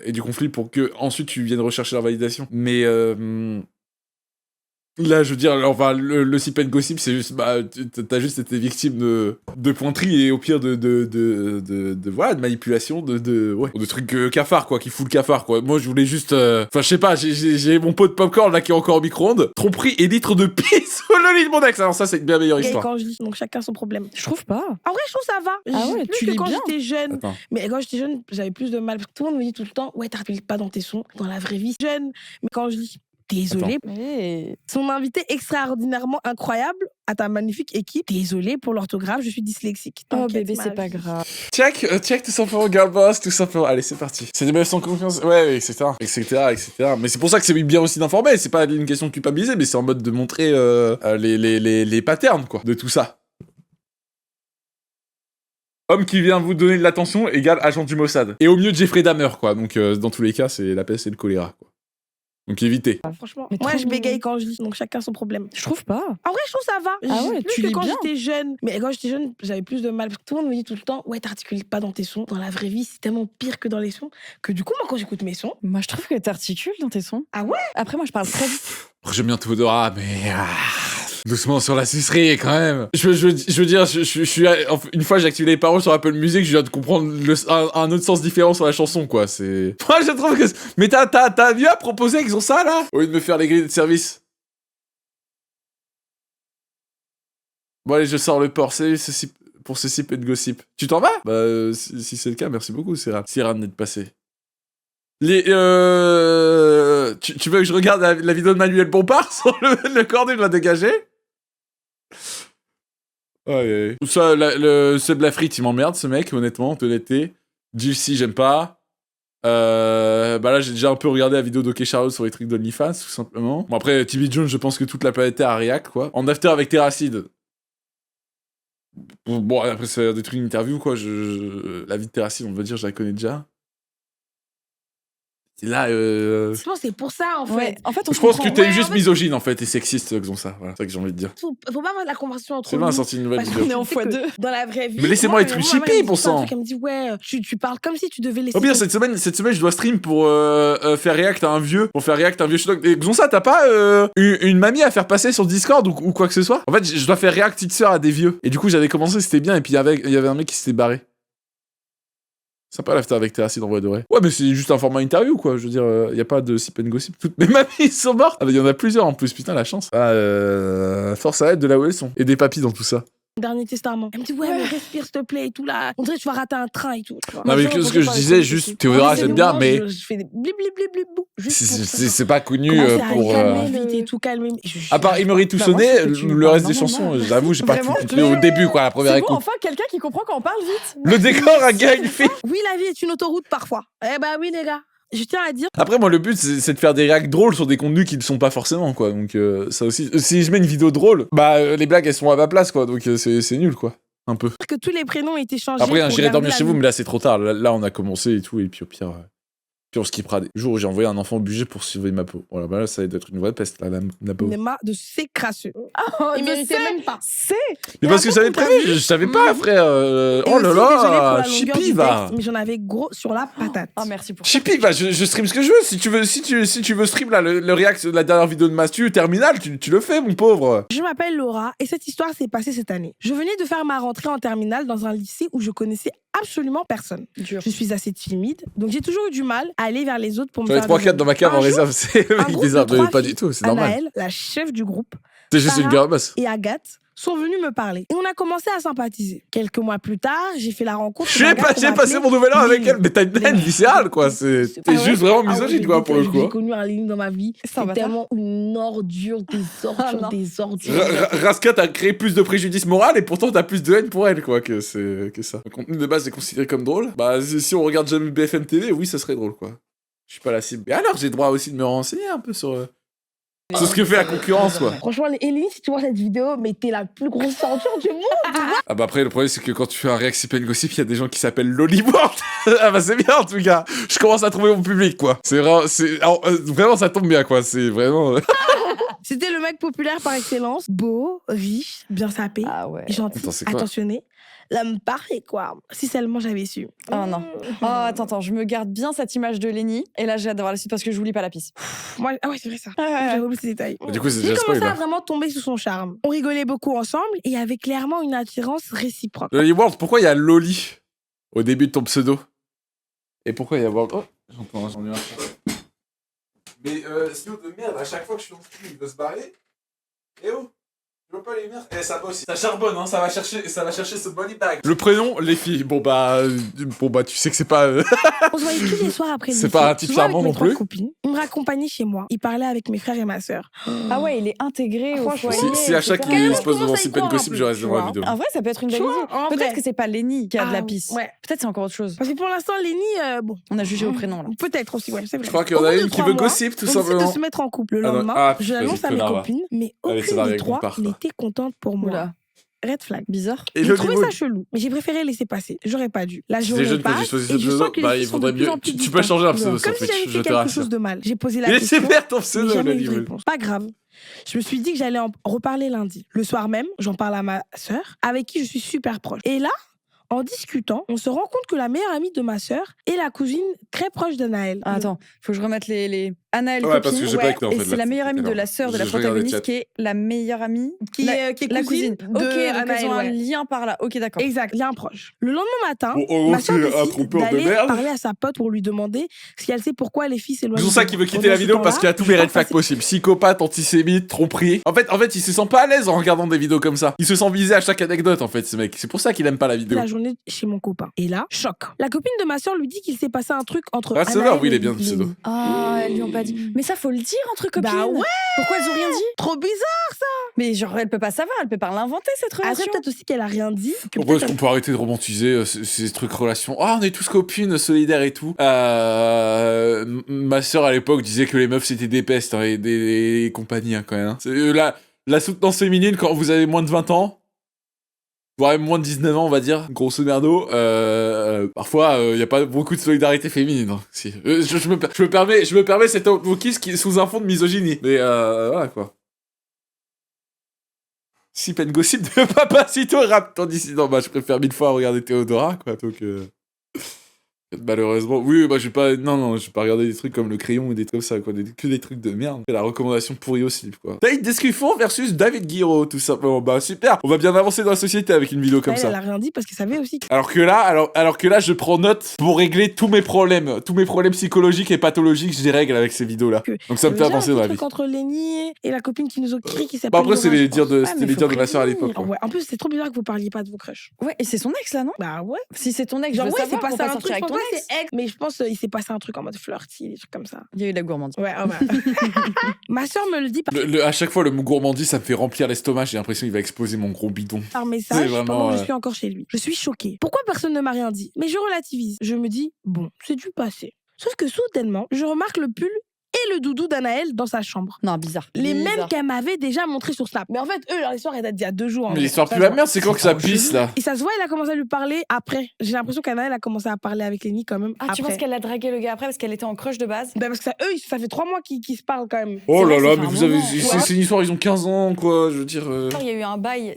et du conflit pour que ensuite tu viennes rechercher leur validation. Mais là, je veux dire, enfin, le sip and gossip, c'est juste, bah, t'as juste été victime de pointerie et au pire voilà, de manipulation, de trucs cafards, quoi, qui fout le cafard, quoi. Moi, je voulais juste, enfin, je sais pas, j'ai mon pot de popcorn, là, qui est encore au micro-ondes, tromperie et litre de pisse sur le lit de mon ex. Alors ça, c'est une bien meilleure gay histoire. quand je lis, donc chacun son problème. Je trouve pas. En vrai, je trouve ça va. Ah ouais, Plus tu que lis quand bien. j'étais jeune. Attends. Mais quand j'étais jeune, j'avais plus de mal. Parce que tout le monde me dit tout le temps, ouais, t'articules pas dans tes sons, dans la vraie vie. Jeune. Mais quand je lis, désolé. Hey. Son invité extraordinairement incroyable à ta magnifique équipe. Désolé pour l'orthographe, je suis dyslexique. Oh T'inquiète, bébé, ma c'est pas vie. grave. Check tout simplement, girl boss, tout simplement. Allez, c'est parti. C'est des meufs sans confiance, ouais, etc. Mais c'est pour ça que c'est bien aussi d'informer. C'est pas une question de culpabiliser, mais c'est en mode de montrer les patterns, quoi, de tout ça. Homme qui vient vous donner de l'attention égale agent du Mossad. Et au mieux, Jeffrey Dahmer, quoi. Donc, dans tous les cas, c'est la peste et le choléra, quoi. Donc, évitez. Franchement, Mais moi trop je mignon. bégaye quand je lis, donc chacun son problème. Je trouve pas. En vrai, je trouve ça va. Ah ouais, Plus tu que lis quand bien. j'étais jeune. Mais quand j'étais jeune, j'avais plus de mal. Parce que tout le monde me dit tout le temps, ouais, t'articules pas dans tes sons. Dans la vraie vie, c'est tellement pire que dans les sons que du coup, moi, quand j'écoute mes sons, Moi, je trouve que t'articules dans tes sons. ah ouais. Après, moi, je parle très vite. J'aime bien tout Dora, mais doucement sur la sucerie quand même. Je veux dire, je suis une fois j'ai activé les paroles sur Apple Music, je viens de comprendre un autre sens différent sur la chanson, quoi. C'est. Moi, je trouve que. Mais t'as mieux à proposer qu'ils ont ça là, au lieu de me faire les grilles de service. Bon allez, je sors le port. Salut pour ce sip et de gossip. Tu t'en vas? Bah si c'est le cas, merci beaucoup, Sierra d'être passé. Tu veux que je regarde la vidéo de Manuel Bompard sur le cornet de la dégager? Ouais. Ça, Seb Lafrite, il m'emmerde, ce mec, honnêtement, honnêteté. Juicy, j'aime pas. Bah là, j'ai déjà un peu regardé la vidéo d'Ok Charlotte sur les trucs d'OnlyFans, tout simplement. Bon, après, TB Jones, je pense que toute la planète Terre a react, quoi. En after avec Terracide. Bon, après, c'est des trucs d'interview, quoi. La vie de Terracide, on va dire, je la connais déjà. Et là, Je pense que c'est pour ça, en fait. Ouais. En fait, on je pense comprend. que t'es Ouais, juste en fait- misogyne, en fait, et sexiste, qu'ils ont ça. Voilà, c'est ça que j'ai envie de dire. Faut pas avoir de la conversation entre C'est nous. bien, sorti une nouvelle Parce vidéo. que On est en je sais que x2. Dans la vraie vie. Mais laissez-moi moi, être une moi, chippie, elle me dit pour plein de ça. trucs, Elle me dit, ouais, tu parles comme si tu devais laisser. Au pire, ton- cette semaine, je dois stream pour faire react à un vieux. Pour faire react à un vieux shitdog. Et Xonsa, t'as pas une mamie à faire passer sur Discord ou quoi que ce soit? En fait, je dois faire react petite sœur à des vieux. Et du coup, j'avais commencé, c'était bien. Et puis, il y avait un mec qui s'était barré. Sympa l'after avec Terracide en vrai de vrai. Ouais, mais c'est juste un format interview, quoi. Je veux dire, y a pas de sip and gossip. Toutes mes mamies sont mortes. Ah, bah, y en a plusieurs en plus, putain, la chance. Ah, force à être de là où elles sont. Et des papis dans tout ça. Dernier testament. Elle me dit, ouais, mais respire, s'il te plaît, et tout là. On dirait que tu vas rater un train et tout. tu vois. Non, mais Moi, ce que je par disais, les juste, trucs. Théodora, Moi, j'aime c'est bien, moi, mais. Je fais des blip, blip, blip, blip, bou. Juste pour ça. C'est pas connu Commencer à pour. calmer vite et tout, calmer. À part Imery tout Bah, moi, sonner, je trouve que tu le parles reste des normalement. chansons, j'avoue, j'ai pas tout Vraiment, écouté au début, quoi, la première C'est bon, écoute. enfin, quelqu'un qui comprend quand on parle vite. Le décor a gagné une fille. Oui, la vie est une autoroute parfois. Eh bah oui, les gars. Je tiens à dire. Après, moi, le but, c'est de faire des réacts drôles sur des contenus qui ne sont pas forcément, quoi. Donc, ça aussi. Si je mets une vidéo drôle, bah, les blagues, elles sont à ma place, quoi. Donc, c'est nul, quoi. Un peu. Que tous les prénoms aient été changés. Après, pour j'irai garder dormir la chez vous, même- mais là, c'est trop tard. Là, on a commencé et tout, et puis au pire. Puis on skippera des jours où j'ai envoyé un enfant au budget pour sauver ma peau. Voilà, bah là, ça va être une vraie peste, là, la peau. On est marre de ces crasseux. Oh, Ils méritaient même pas. C'est. Mais parce que ça avait prévu, je savais pas, frère. Et Oh là aussi, désolée pour la là, longueur Chippy, du va. texte, mais j'en avais gros sur la patate. Oh, merci pour ça. Chippy, bah, je stream ce que je veux. Si tu veux stream, là, le react de la dernière vidéo de Mastu, Terminal, tu le fais, mon pauvre. Je m'appelle Laura et cette histoire s'est passée cette année. Je venais de faire ma rentrée en terminale dans un lycée où je connaissais absolument personne. Dur. Je suis assez timide, donc j'ai toujours eu du mal à aller vers les autres pour me J'en ai faire 3-4 dans ma cave Un en jour, réserve, c'est un groupe bizarre, de mais 3 pas filles, du tout, c'est normal. Anaëlle, la chef du groupe, C'est juste une Sarah girl boss. et Agathe sont venus me parler. Et on a commencé à sympathiser. Quelques mois plus tard, j'ai fait la rencontre. J'ai passé mon nouvel an avec elle, mais t'as une haine viscérale, quoi. T'es juste vraiment misogyne, quoi, pour le coup. J'ai connu un Lénie dans ma vie. C'est un C'est bâtard. tellement une ordure, non. des ordures. Raska, t'as créé plus de préjudice moral et pourtant t'as plus de haine pour elle, quoi, que ça. Le contenu de base est considéré comme drôle. Bah, si on regarde jamais BFM TV, oui, ça serait drôle, quoi. Je suis pas la cible. Mais alors, j'ai le droit aussi de me renseigner un peu sur ce que fait la concurrence, quoi. Franchement, Lénie, si tu vois cette vidéo, mais t'es la plus grosse ordure du monde. Ah bah après, le problème, c'est que quand tu fais un React Sip Gossip, il y a des gens qui s'appellent Lollyworld. Ah bah c'est bien, en tout cas. Je commence à trouver mon public, quoi. C'est vraiment... Alors, vraiment, ça tombe bien, quoi. C'est vraiment... C'était le mec populaire par excellence. Beau, riche, bien sapé, Ah ouais. gentil, Attends, c'est quoi attentionné. L'homme parfait, quoi. Si seulement j'avais su. Oh non. Oh, attends, je me garde bien cette image de Lenny. Et là, j'ai hâte d'avoir la suite parce que je n'oublie pas la piste. Moi, ah ouais, c'est vrai ça. Ouais, ouais. J'avais oublié ces détails. Du coup, c'est J'ai déjà spoil, commencé à là. vraiment tomber sous son charme. On rigolait beaucoup ensemble et il y avait clairement une attirance réciproque. Lollyworld, pourquoi il y a Loli au début de ton pseudo? Et pourquoi il y a World... Oh, j'en ai un. Mais Sio de merde, à chaque fois que je suis en stream, il veut se barrer. Eh oh, je vois pas les lumières. Eh, ça bosse. Ça charbonne, hein, ça va chercher ce money bag. Le prénom, les filles. Bon bah, tu sais que c'est pas... On se voyait tous les soirs après le C'est lycée, pas un type souvent avec charmant mes non trois plus. copines. Il me raccompagnait chez moi. Il parlait avec mes frères et ma sœur. Ah ouais, il est intégré au Franchement, foyer. Si à chaque etc. il se pose devant commence à y Sip croire un Gossip, peu, je reste tu devant la vois. vidéo. En vrai, ça peut être une Tu belle vois, idée. en Peut-être vrai. que c'est pas Lenny qui a de la Ah, pisse. ouais. Peut-être c'est encore autre chose. Parce que pour l'instant, Lénie, bon. On a jugé au prénom là. Peut-être aussi, ouais, c'est vrai. Je crois qu'il y en Au a bout de une qui 3 veut mois, gossip, tout on décide de simplement. se mettre en couple. Le Ah non, lendemain, ah, je vas-y, l'annonce à mes connard, va. copines, mais Allez, ça va aucune des avec trois mon part, quoi. n'était contente pour moi. Oula, Red flag. bizarre. Et J'ai trouvé Lollywood. ça chelou, mais j'ai préféré laisser passer. J'aurais pas dû. La Si journée t'es jeune quand passe j'ai choisi ce et je pseudo, sens que bah les il filles sont faudrait de plus mieux. en plus Tu peux changer un pseudo Comme sur si Twitch, j'avais je fait te quelque rassure. chose de mal. J'ai posé la Et question. c'est vert ton Mais pseudo, jamais eu de Lollywood. réponse. Pas grave. Je me suis dit que j'allais en reparler lundi. Le soir même, j'en parle à ma sœur, avec qui je suis super proche. Et là, en discutant, on se rend compte que la meilleure amie de ma sœur est la cousine très proche d'Anaël. Ah, attends, faut que je remette les Anaël Ouais, parce que j'ai copine. pas écouté en Et fait. c'est la meilleure amie de la sœur de la protagoniste qui est la meilleure amie Qui est la cousine. de Ok, donc Anaël, elles ont un ouais. lien par là. Ok, d'accord. Exact, lien proche. Le lendemain matin, Bon, en gros, ma sœur c'est un décide trompeur de d'aller merde. parler à sa pote pour lui demander si elle sait pourquoi les filles s'éloignent. C'est pour ça de qu'il moi. veut quitter Pendant la ce vidéo parce temps-là, qu'il y a tous je les red pense flags passer- possibles. Psychopathe, antisémite, tromperie. En fait, il se sent pas à l'aise en regardant des vidéos comme ça. Il se sent visé à chaque anecdote en fait, ce mec. C'est pour ça qu'il aime pas la vidéo. la journée chez mon copain. Et là, choc. La copine de ma sœur lui dit qu'il s'est passé un truc entre Ah, c'est Anaël vrai, oui, il et est bien le Lénie. pseudo. Ah, elles lui ont pas dit. Mais ça, faut le dire entre copines. Bah ouais, Pourquoi elles ont rien dit? trop bizarre. Mais genre, elle peut pas savoir, elle peut pas l'inventer cette Après, relation. peut-être aussi qu'elle a rien dit. Que Pourquoi est-ce peut-être qu'on peut arrêter de romantiser ces trucs relations? Ah, on est tous copines, solidaires et tout. Ma sœur à l'époque disait que les meufs c'était des pestes hein, et des compagnies hein, quand même. Hein. La soutenance féminine quand vous avez moins de 20 ans, voire même moins de 19 ans on va dire, grosso merdo, parfois il y a pas beaucoup de solidarité féminine. Hein. Si. Je me permets cet wokisme qui est sous un fond de misogynie. Mais voilà quoi. Si peine gossip de Papacito rap ton dissident, bah je préfère 1000 fois regarder Théodora quoi, donc malheureusement, oui, bah je vais pas regarder des trucs comme le crayon ou des trucs comme ça quoi, que des trucs de merde. La recommandation pourrie aussi quoi. David Descuffon versus David Guiraud tout simplement, bah super, on va bien avancer dans la société avec une vidéo comme elle, ça. elle a rien dit parce qu'elle savait aussi. Alors que là, je prends note pour régler tous mes problèmes psychologiques et pathologiques, je les règle avec ces vidéos-là. Donc ça me fait avancer dans la vie. Entre Lénie et la copine qui nous a crié qui s'appelle. Bah après, c'est les dires de, Ouais, c'était mais les faut dires de ma sœur à prévenir. l'époque. quoi. Ouais, en plus, c'est trop bizarre que vous parliez pas de vos crushs. Ouais, et c'est son ex là, non? Bah ouais. Si c'est ton ex, Genre, je veux ouais, c'est savoir passé pour pas un sortir truc. avec Je ton pense pas ex. c'est ex, mais je pense qu'il s'est passé un truc en mode flirty, des trucs comme ça. Il y a eu de la gourmandise. Ouais, ouais. Ma sœur me le dit À chaque fois, le mot gourmandise, ça me fait remplir l'estomac. J'ai l'impression qu'il va exploser mon gros bidon. par C'est message vraiment, pendant que je suis encore chez lui. Je suis choquée. Pourquoi personne ne m'a rien dit? Mais je relativise. Je me dis, bon, c'est du passé. Sauf que soudainement, je remarque le pull et le doudou d'Anaël dans sa chambre. Non, bizarre. Les Bizarre. mêmes qu'elle m'avait déjà montré sur Snap. Mais en fait, eux, leur histoire, elle date d'il y a 2 jours. en Mais vrai. l'histoire Ça plus se la voit. merde, c'est quand que ça pisse là. Et ça se voit, il a commencé à lui parler après. J'ai l'impression qu'Anaël a commencé à parler avec Lénie quand même. Ah, après. tu penses qu'elle a dragué le gars après parce qu'elle était en crush de base? Ben parce que eux, ça fait 3 mois qu'ils se parlent quand même. Oh C'est là vrai, là, ça mais fait vous un avez. moment. C'est une histoire, ils ont 15 ans quoi, je veux dire. Il y a eu un bail.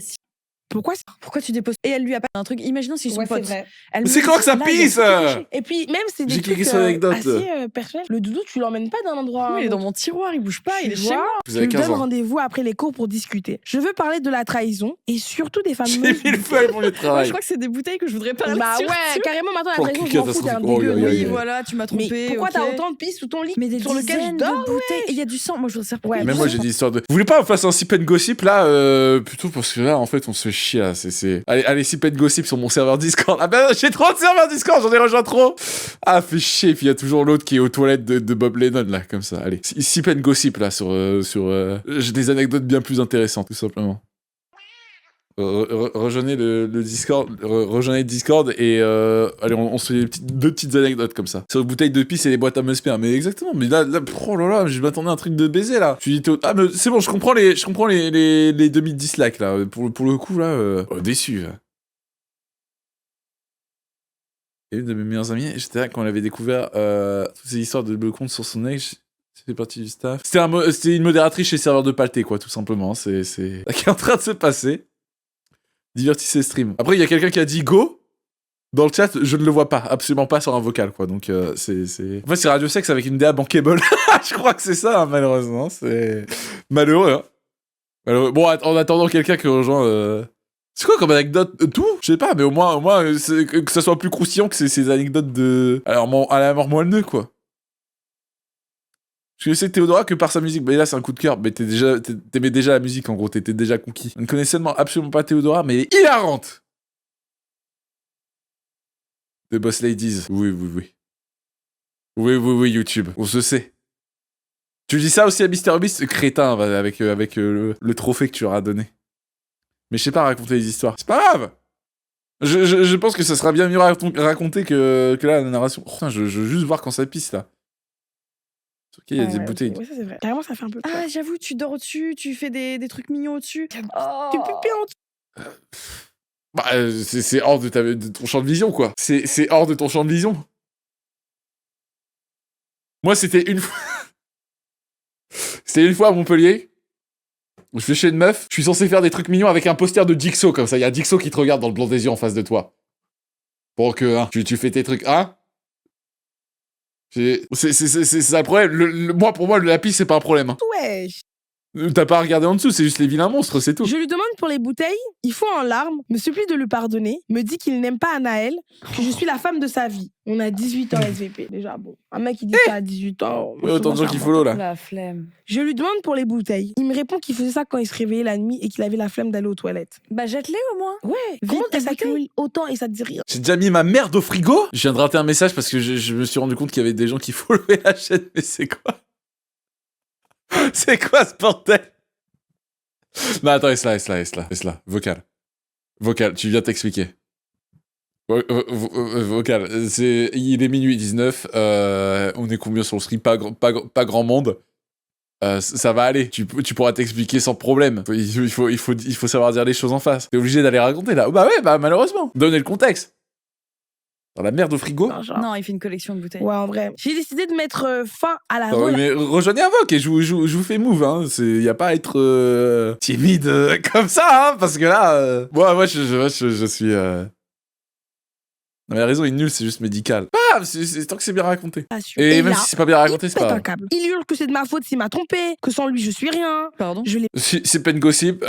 Pourquoi Pourquoi tu déposes? Et elle lui a pas un truc. Imaginons si son Ouais, c'est pote. vrai. Elle Mais me c'est dit, quand que ça là, il y a pisse tout touché. Et puis, même, c'est des J'ai trucs cliqué sur l'anecdote. assez personnels. Le doudou, tu l'emmènes pas d'un endroit à Oui, un il est dans autre. mon tiroir, il bouge pas, Tu il est chez vois, moi. Vous je avez lui 15 donne ans. rendez-vous après les cours pour discuter. Je veux parler de la trahison et surtout des fameuses... J'ai mis le feu à mon lieu de Moi, travail. je crois que c'est des bouteilles que je voudrais parler. Bah surtout. ouais, carrément, maintenant, la Oh, trahison, quelle je m'en fous, t'es un catastrophe. dégueu. Oh, Oui, yeah. voilà, tu m'as trompé. Mais pourquoi ok. t'as autant de pistes sous ton lit Mais des sur lequel je dizaines dors? de bouteilles. Et il y a du sang. Moi, je voudrais savoir pourquoi. Ouais, il y a Même du moi sang. j'ai des histoires de. Vous voulez pas qu'on fasse un sip and gossip là plutôt parce que là en fait on se fait chier là. Allez sip and gossip sur mon serveur Discord. Ah ben j'ai trop de serveurs Discord, j'en ai rejoint trop. Ah fait chier. Puis il y a toujours l'autre qui est aux toilettes de Bob Lennon là comme ça. Allez sip and gossip là sur j'ai des anecdotes bien plus intéressantes tout simplement. Rejoignez le Discord, rejoignez le Discord et allez on se fait deux petites anecdotes comme ça sur les bouteilles de pisse et les boîtes à musper. Mais exactement, mais là oh là là, je m'attendais à un truc de baiser là. Je suis dit ah mais c'est bon, je comprends les 2000 dislikes là pour le coup là déçu. Là. Et une de mes meilleures amies, j'étais là quand elle avait découvert toutes ces histoires de le compte sur son ex. C'était partie du staff. C'était une modératrice chez serveur de Palté quoi, tout simplement. C'est ce qui est en train de se passer. Divertissez stream. Après, il y a quelqu'un qui a dit go. Dans le chat, je ne le vois pas. Absolument pas sur un vocal, quoi. Donc, c'est... En fait, c'est Radio Sex avec une DA bankable. Je crois que c'est ça, hein, malheureusement. C'est malheureux, hein. Malheureux. Bon, en attendant quelqu'un qui rejoint... C'est quoi comme anecdote? Tout? Je sais pas, mais au moins que ça soit plus croustillant que ces anecdotes de... Alors, à la mort moelle quoi. Je sais Théodora que par sa musique, mais là c'est un coup de cœur, mais t'aimais déjà la musique en gros, t'étais déjà conquis. On ne connaissait absolument pas Théodora, mais elle est hilarante. The Boss Ladies, oui. Oui, YouTube, on se sait. Tu dis ça aussi à MrBeast, crétin, avec le trophée que tu leur as donné. Mais je sais pas raconter les histoires, c'est pas grave. Je pense que ça sera bien mieux raconté que là la narration. Oh, putain, je veux juste voir quand ça pisse là. Ok, il y a des bouteilles. Okay. Ouais, ça c'est vrai. Carrément, ça fait un peu peur. Ah, j'avoue, tu dors au-dessus, tu fais des trucs mignons au-dessus. Oh. Tu pupilles en dessous. Bah, c'est hors de ton champ de vision, quoi. C'est hors de ton champ de vision. Moi, c'était une fois... C'était une fois à Montpellier. Je suis chez une meuf. Je suis censé faire des trucs mignons avec un poster de Jigsaw, comme ça. Il y a Jigsaw qui te regarde dans le blanc des yeux en face de toi. Pour que, hein, tu fais tes trucs, hein. C'est ça le problème. Pour moi, le lapis, c'est pas un problème. Hein. Wesh. T'as pas à regarder en dessous, c'est juste les vilains monstres, c'est tout. Je lui demande pour les bouteilles, il fond en larmes, me supplie de lui pardonner, me dit qu'il n'aime pas Anaël, que je suis la femme de sa vie. On a 18 ans SVP, déjà bon. Un mec qui dit ça à 18 ans... Ouais, autant de gens qui follow là. La flemme. Je lui demande pour les bouteilles. Il me répond qu'il faisait ça quand il se réveillait la nuit et qu'il avait la flemme d'aller aux toilettes. Bah jette-les au moins. Ouais, Vite, comment tes ça s'accumule autant et ça te dit rien? J'ai déjà mis ma merde au frigo. Je viens de rater un message parce que je me suis rendu compte qu'il y avait des gens qui followaient la chaîne, mais c'est quoi? C'est quoi ce bordel? Non, attends, laisse-la. Vocal, tu viens t'expliquer. Vocal, il est minuit 19, on est combien sur le stream? Pas grand monde. Ça va aller, tu pourras t'expliquer sans problème. Il faut savoir dire les choses en face. T'es obligé d'aller raconter là. Bah ouais, bah malheureusement. Donnez le contexte. Dans la merde au frigo. Non, il fait une collection de bouteilles. Ouais, en vrai. J'ai décidé de mettre fin à la Mais rejoignez un voc et je vous fais move. Hein. Y a pas à être timide comme ça, hein, parce que là, moi je suis. Non, mais la raison est nulle, c'est juste médical. Ah, tant que c'est bien raconté. Et même là, si c'est pas bien raconté, c'est pas grave. un câble. Il hurle que c'est de ma faute s'il m'a trompé, que sans lui je suis rien. Pardon. Je l'ai. C'est pas une gossip.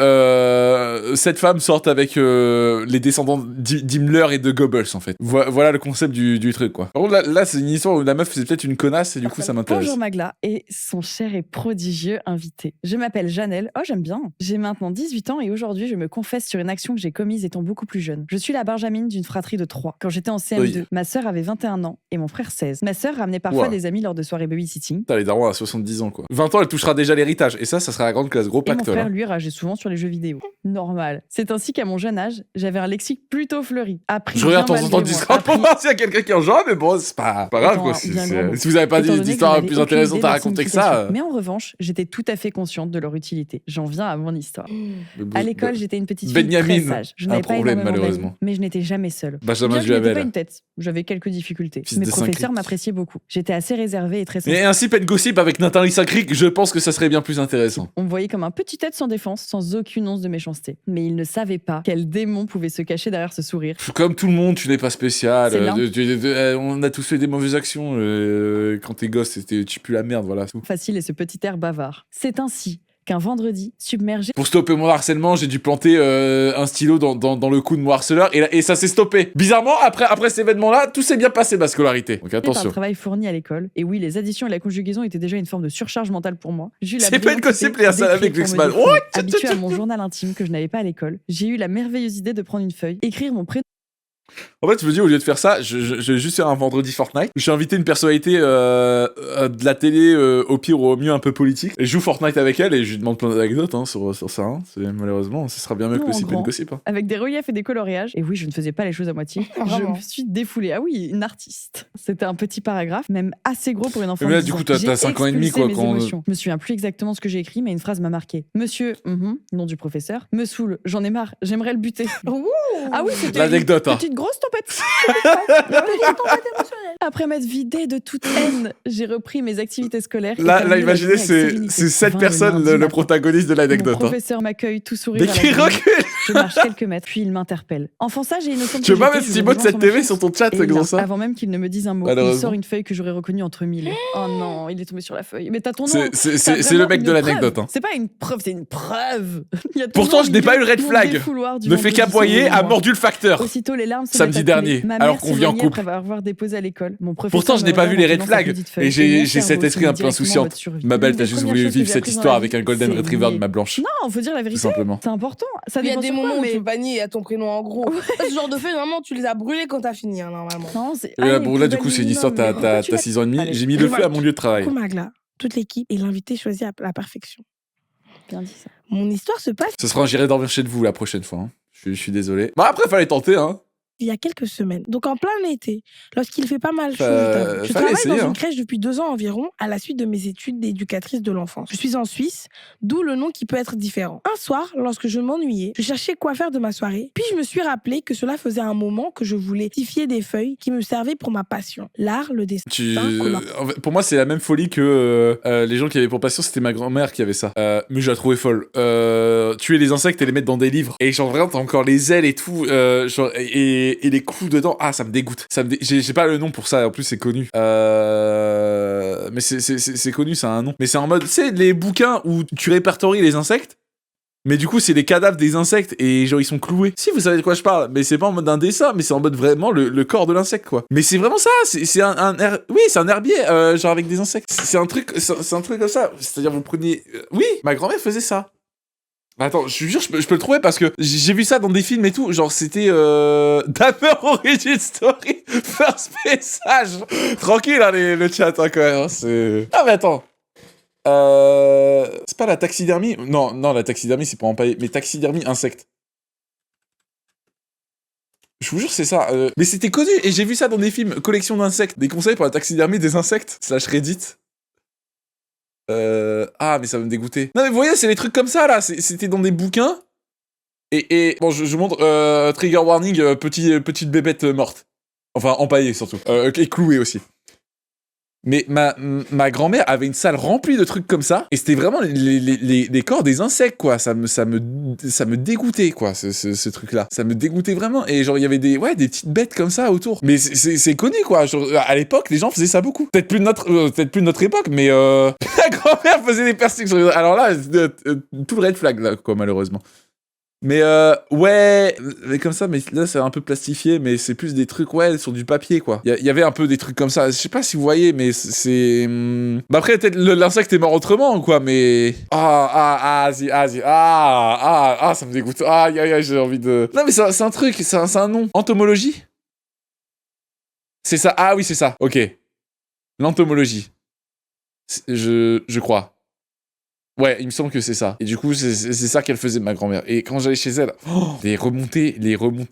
Cette femme sort avec les descendants d'Himmler et de Goebbels, en fait. Voilà le concept du truc, quoi. Par contre, là c'est une histoire où la meuf c'est peut-être une connasse et du coup ça m'intéresse. Bonjour Magla et son cher et prodigieux invité. Je m'appelle Janelle. Oh, j'aime bien. J'ai maintenant 18 ans et aujourd'hui je me confesse sur une action que j'ai commise étant beaucoup plus jeune. Je suis la Benjamine d'une fratrie de 3. Quand j'étais en CM2, oui. Ma sœur avait 21 ans et mon frère 16. Ma sœur ramenait parfois des amis lors de soirées babysitting. Putain, les darons à 70 ans, quoi. 20 ans, elle touchera déjà l'héritage. Et ça sera la grande classe. Gros pactole. Et mon frère, lui, rageait souvent sur les jeux vidéo. Normal. C'est ainsi qu'à mon jeune âge, j'avais un lexique plutôt fleuri. Je regarde de temps en temps le Discord pour voir s'il y a quelqu'un qui en joue, mais bon, c'est pas grave, quoi. Si vous avez pas d'histoire plus intéressante à raconter que ça. Mais en revanche, j'étais tout à fait consciente de leur utilité. J'en viens à mon histoire. À l'école, j'étais une petite fille très sage. Je n'avais pas énormément d'amis, mais je n'étais jamais seule. Benjamin Duhamel. Pas une tête. J'avais quelques difficultés. Fils Mes de professeurs Saint-Cric. m'appréciaient beaucoup. J'étais assez réservée et très sensible. Et ainsi, Pen Gossip avec Nathalie Saint-Cric, je pense que ça serait bien plus intéressant. On me voyait comme un petit être sans défense, sans aucune once de méchanceté. Mais ils ne savaient pas quel démon pouvait se cacher derrière ce sourire. Comme tout le monde, tu n'es pas spécial. C'est On a tous fait des mauvaises actions. Quand t'es gosse, tu pues la merde, voilà. tout. Facile et ce petit air bavard. C'est ainsi qu'un vendredi, submergé Pour stopper mon harcèlement, j'ai dû planter un stylo dans le cou de mon harceleur et ça s'est stoppé. Bizarrement, après cet événement-là, tout s'est bien passé ma scolarité. Donc par le attention. travail fourni à l'école. Et oui, les additions et la conjugaison étaient déjà une forme de surcharge mentale pour moi. J'ai eu la C'est Pen brillante Gossip, idée Léa Salamé avec d'écrire pour Luxman. me défouler. Oh, Habituée à mon journal intime que je n'avais pas à l'école, j'ai eu la merveilleuse idée de prendre une feuille, écrire mon prénom. En fait, je me dis, au lieu de faire ça, je vais juste faire un vendredi Fortnite. J'ai invité une personnalité de la télé, au pire ou au mieux un peu politique. Et je joue Fortnite avec elle et je lui demande plein d'anecdotes sur ça. Hein. Malheureusement, ce sera bien mieux Non, que en si Pen grand. Gossip. Hein. Avec des reliefs et des coloriages. Et oui, je ne faisais pas les choses à moitié. Je Vraiment. me suis défoulée. Ah oui, une artiste. C'était un petit paragraphe, même assez gros pour une enfant. Mais là, de du 10 coup, ans. t'as J'ai 5 ans et demi, expulsé quoi, mes quand- émotions. Je me souviens plus exactement ce que j'ai écrit, mais une phrase m'a marqué. Monsieur, nom du professeur, me saoule, j'en ai marre, j'aimerais le buter. Ouh. Ah oui, c'était L'anecdote, une hein. petite grosse tempête. Petite tempête émotionnelle. Après m'être vidée de toute haine, j'ai repris mes activités scolaires. et Là, terminé la imaginez, journée avec sérénité. c'est cette 20 personne, lundi le matin. protagoniste de Mon l'anecdote. Hein. professeur m'accueille tout sourire. Mais à la qui grille. recule. Je marche quelques mètres, puis il m'interpelle. Enfant sage et innocent. Tu veux pas mettre Thibaut de cette TV sur ton chat, Et comme là, ça avant même qu'il ne me dise un mot, il Malheureusement. sort une feuille que j'aurais reconnue entre mille. Oh non, il est tombé sur la feuille. Mais t'as ton nom. C'est le mec de l'anecdote. Hein. C'est pas une preuve, c'est une preuve. Il y a ton Pourtant, nom au je n'ai pas milieu, eu le red mon flag. défouloir du Me fait vendredi qu'aboyer, soir au a mois. mordu le facteur. Aussitôt, les larmes se Samedi mettent à couler. dernier, Ma alors mère qu'on vit en s'éloignait couple. après avoir déposé à l'école. Mon professeur Pourtant, je n'ai me pas vu les regarde red en tenant sa flags. petite feuille. Et j'ai mon cet cerveau esprit s'est un mis peu directement en insouciant. mode survie. Ma belle, L'une t'as des juste premières voulu choses que vivre j'ai cette apprises dans histoire la avec vie, un golden c'est retriever de nier. ma blanche. Non, faut dire la Tout vérité. simplement. C'est important. Ça Il y a dépend des sur quoi, moments où mais... tu peux pas nier à ton prénom en gros. Ce genre de fait, normalement, tu les as brûlés quand t'as fini, hein, normalement. Non, c'est... Et là, Allez, bon, là, du poubelle coup, c'est une minimum, histoire, mais pourquoi tu t'as l'as- 6 ans et demi. Allez. J'ai mis le feu à mon lieu de travail. Coucou Magla, toute l'équipe et l'invité choisi à la perfection. Bien dit ça. Mon histoire se passe Ce sera, j'irai dormir chez vous la prochaine fois. Hein. Je suis désolé. Bah après, fallait tenter, hein. il y a quelques semaines, donc en plein été, lorsqu'il fait pas mal chaud. Fallait Je travaille essayer, dans hein. une crèche depuis 2 ans environ, à la suite de mes études d'éducatrice de l'enfance. Je suis en Suisse, d'où le nom qui peut être différent. Un soir, lorsque je m'ennuyais, je cherchais quoi faire de ma soirée, puis je me suis rappelé que cela faisait un moment que je voulais rectifier des feuilles qui me servaient pour ma passion, l'art, le dessin. En fait, pour moi, c'est la même folie que les gens qui avaient pour passion, c'était ma grand-mère qui avait ça. Mais je la trouvais folle. Tuer les insectes et les mettre dans des livres. Et genre, vraiment, t'as encore les ailes et tout. Genre, et les coups dedans. Ah, ça me dégoûte. J'ai pas le nom pour ça. En plus, c'est connu. Mais c'est connu, ça a un nom. Mais c'est en mode, tu sais, les bouquins où tu répertories les insectes. Mais du coup, c'est les cadavres des insectes et genre ils sont cloués. Si vous savez de quoi je parle, mais c'est pas en mode d'un dessin, mais c'est en mode vraiment le corps de l'insecte quoi. Mais c'est vraiment ça, c'est c'est un herbier genre avec des insectes. C'est un truc comme ça. C'est-à-dire vous prenez oui, ma grand-mère faisait ça. Attends, je te jure, je peux le trouver parce que j'ai vu ça dans des films et tout. Genre, c'était Dapper Origin Story, First Message. Tranquille, hein, le chat, hein, quand même. Hein, c'est... Ah, mais attends. C'est pas la taxidermie? Non, la taxidermie, c'est pour empailler. Mais taxidermie insecte. Je vous jure, c'est ça. Mais c'était connu et j'ai vu ça dans des films. Collection d'insectes. Des conseils pour la taxidermie des insectes. / Reddit. Ah, mais ça va me dégoûter. Non, mais vous voyez, c'est des trucs comme ça, là. C'était dans des bouquins. Et bon, je montre trigger warning, petite bébête morte. Enfin, empaillée, surtout. Et clouée aussi. Mais ma grand-mère avait une salle remplie de trucs comme ça. Et c'était vraiment les corps des insectes, quoi. Ça me dégoûtait, quoi, ce truc-là. Ça me dégoûtait vraiment. Et genre, il y avait des petites bêtes comme ça autour. Mais c'est connu, quoi. Genre, à l'époque, les gens faisaient ça beaucoup. Peut-être plus de notre époque, mais ma grand-mère faisait des persécutions. Alors là, tout le red flag, là, quoi, malheureusement. Mais ouais, mais comme ça, mais là c'est un peu plastifié, mais c'est plus des trucs, ouais, sur du papier, quoi. Il y avait un peu des trucs comme ça, je sais pas si vous voyez, mais c'est... Bah après, peut-être l'insecte est mort autrement, quoi, mais... ça me dégoûte. J'ai envie de... Non, mais c'est un truc, c'est un nom. Entomologie? C'est ça, ah oui, c'est ça, ok. L'entomologie. Je crois. Ouais, il me semble que c'est ça. Et du coup, c'est ça qu'elle faisait, ma grand-mère. Et quand j'allais chez elle, les remontées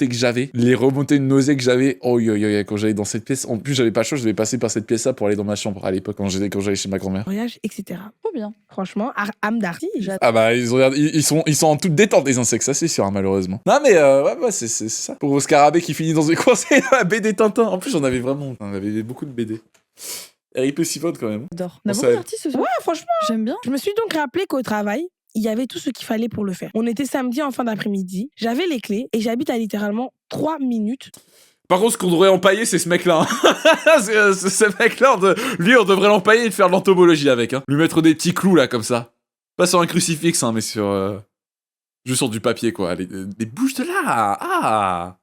que j'avais, les remontées de nausées que j'avais, quand j'allais dans cette pièce. En plus, j'avais pas le choix, je devais passer par cette pièce-là pour aller dans ma chambre à l'époque quand j'allais chez ma grand-mère. Voyage, etc. Trop bien. Franchement, âme d'artiste. Ah bah, ils sont en toute détente, les insectes, ça c'est sûr, hein, malheureusement. Non mais, ouais, c'est ça. Pour scarabée qui finit dans une coin, c'est la BD Tintin. En plus, j'en avais beaucoup de BD. R.I.P. Siphon quand même. J'adore. On a On beaucoup savait. d'artistes ce soir. Ouais, franchement. J'aime bien. Je me suis donc rappelé qu'au travail, il y avait tout ce qu'il fallait pour le faire. On était samedi en fin d'après-midi, j'avais les clés et j'habite à littéralement 3 minutes. Par contre, ce qu'on devrait empailler, c'est ce mec-là. Hein. Ce mec-là, lui, on devrait l'empailler et faire de l'entomologie avec. Hein. Lui mettre des petits clous là, comme ça. Pas sur un crucifix, hein, mais sur... juste sur du papier, quoi. Des bouches de là. Ah.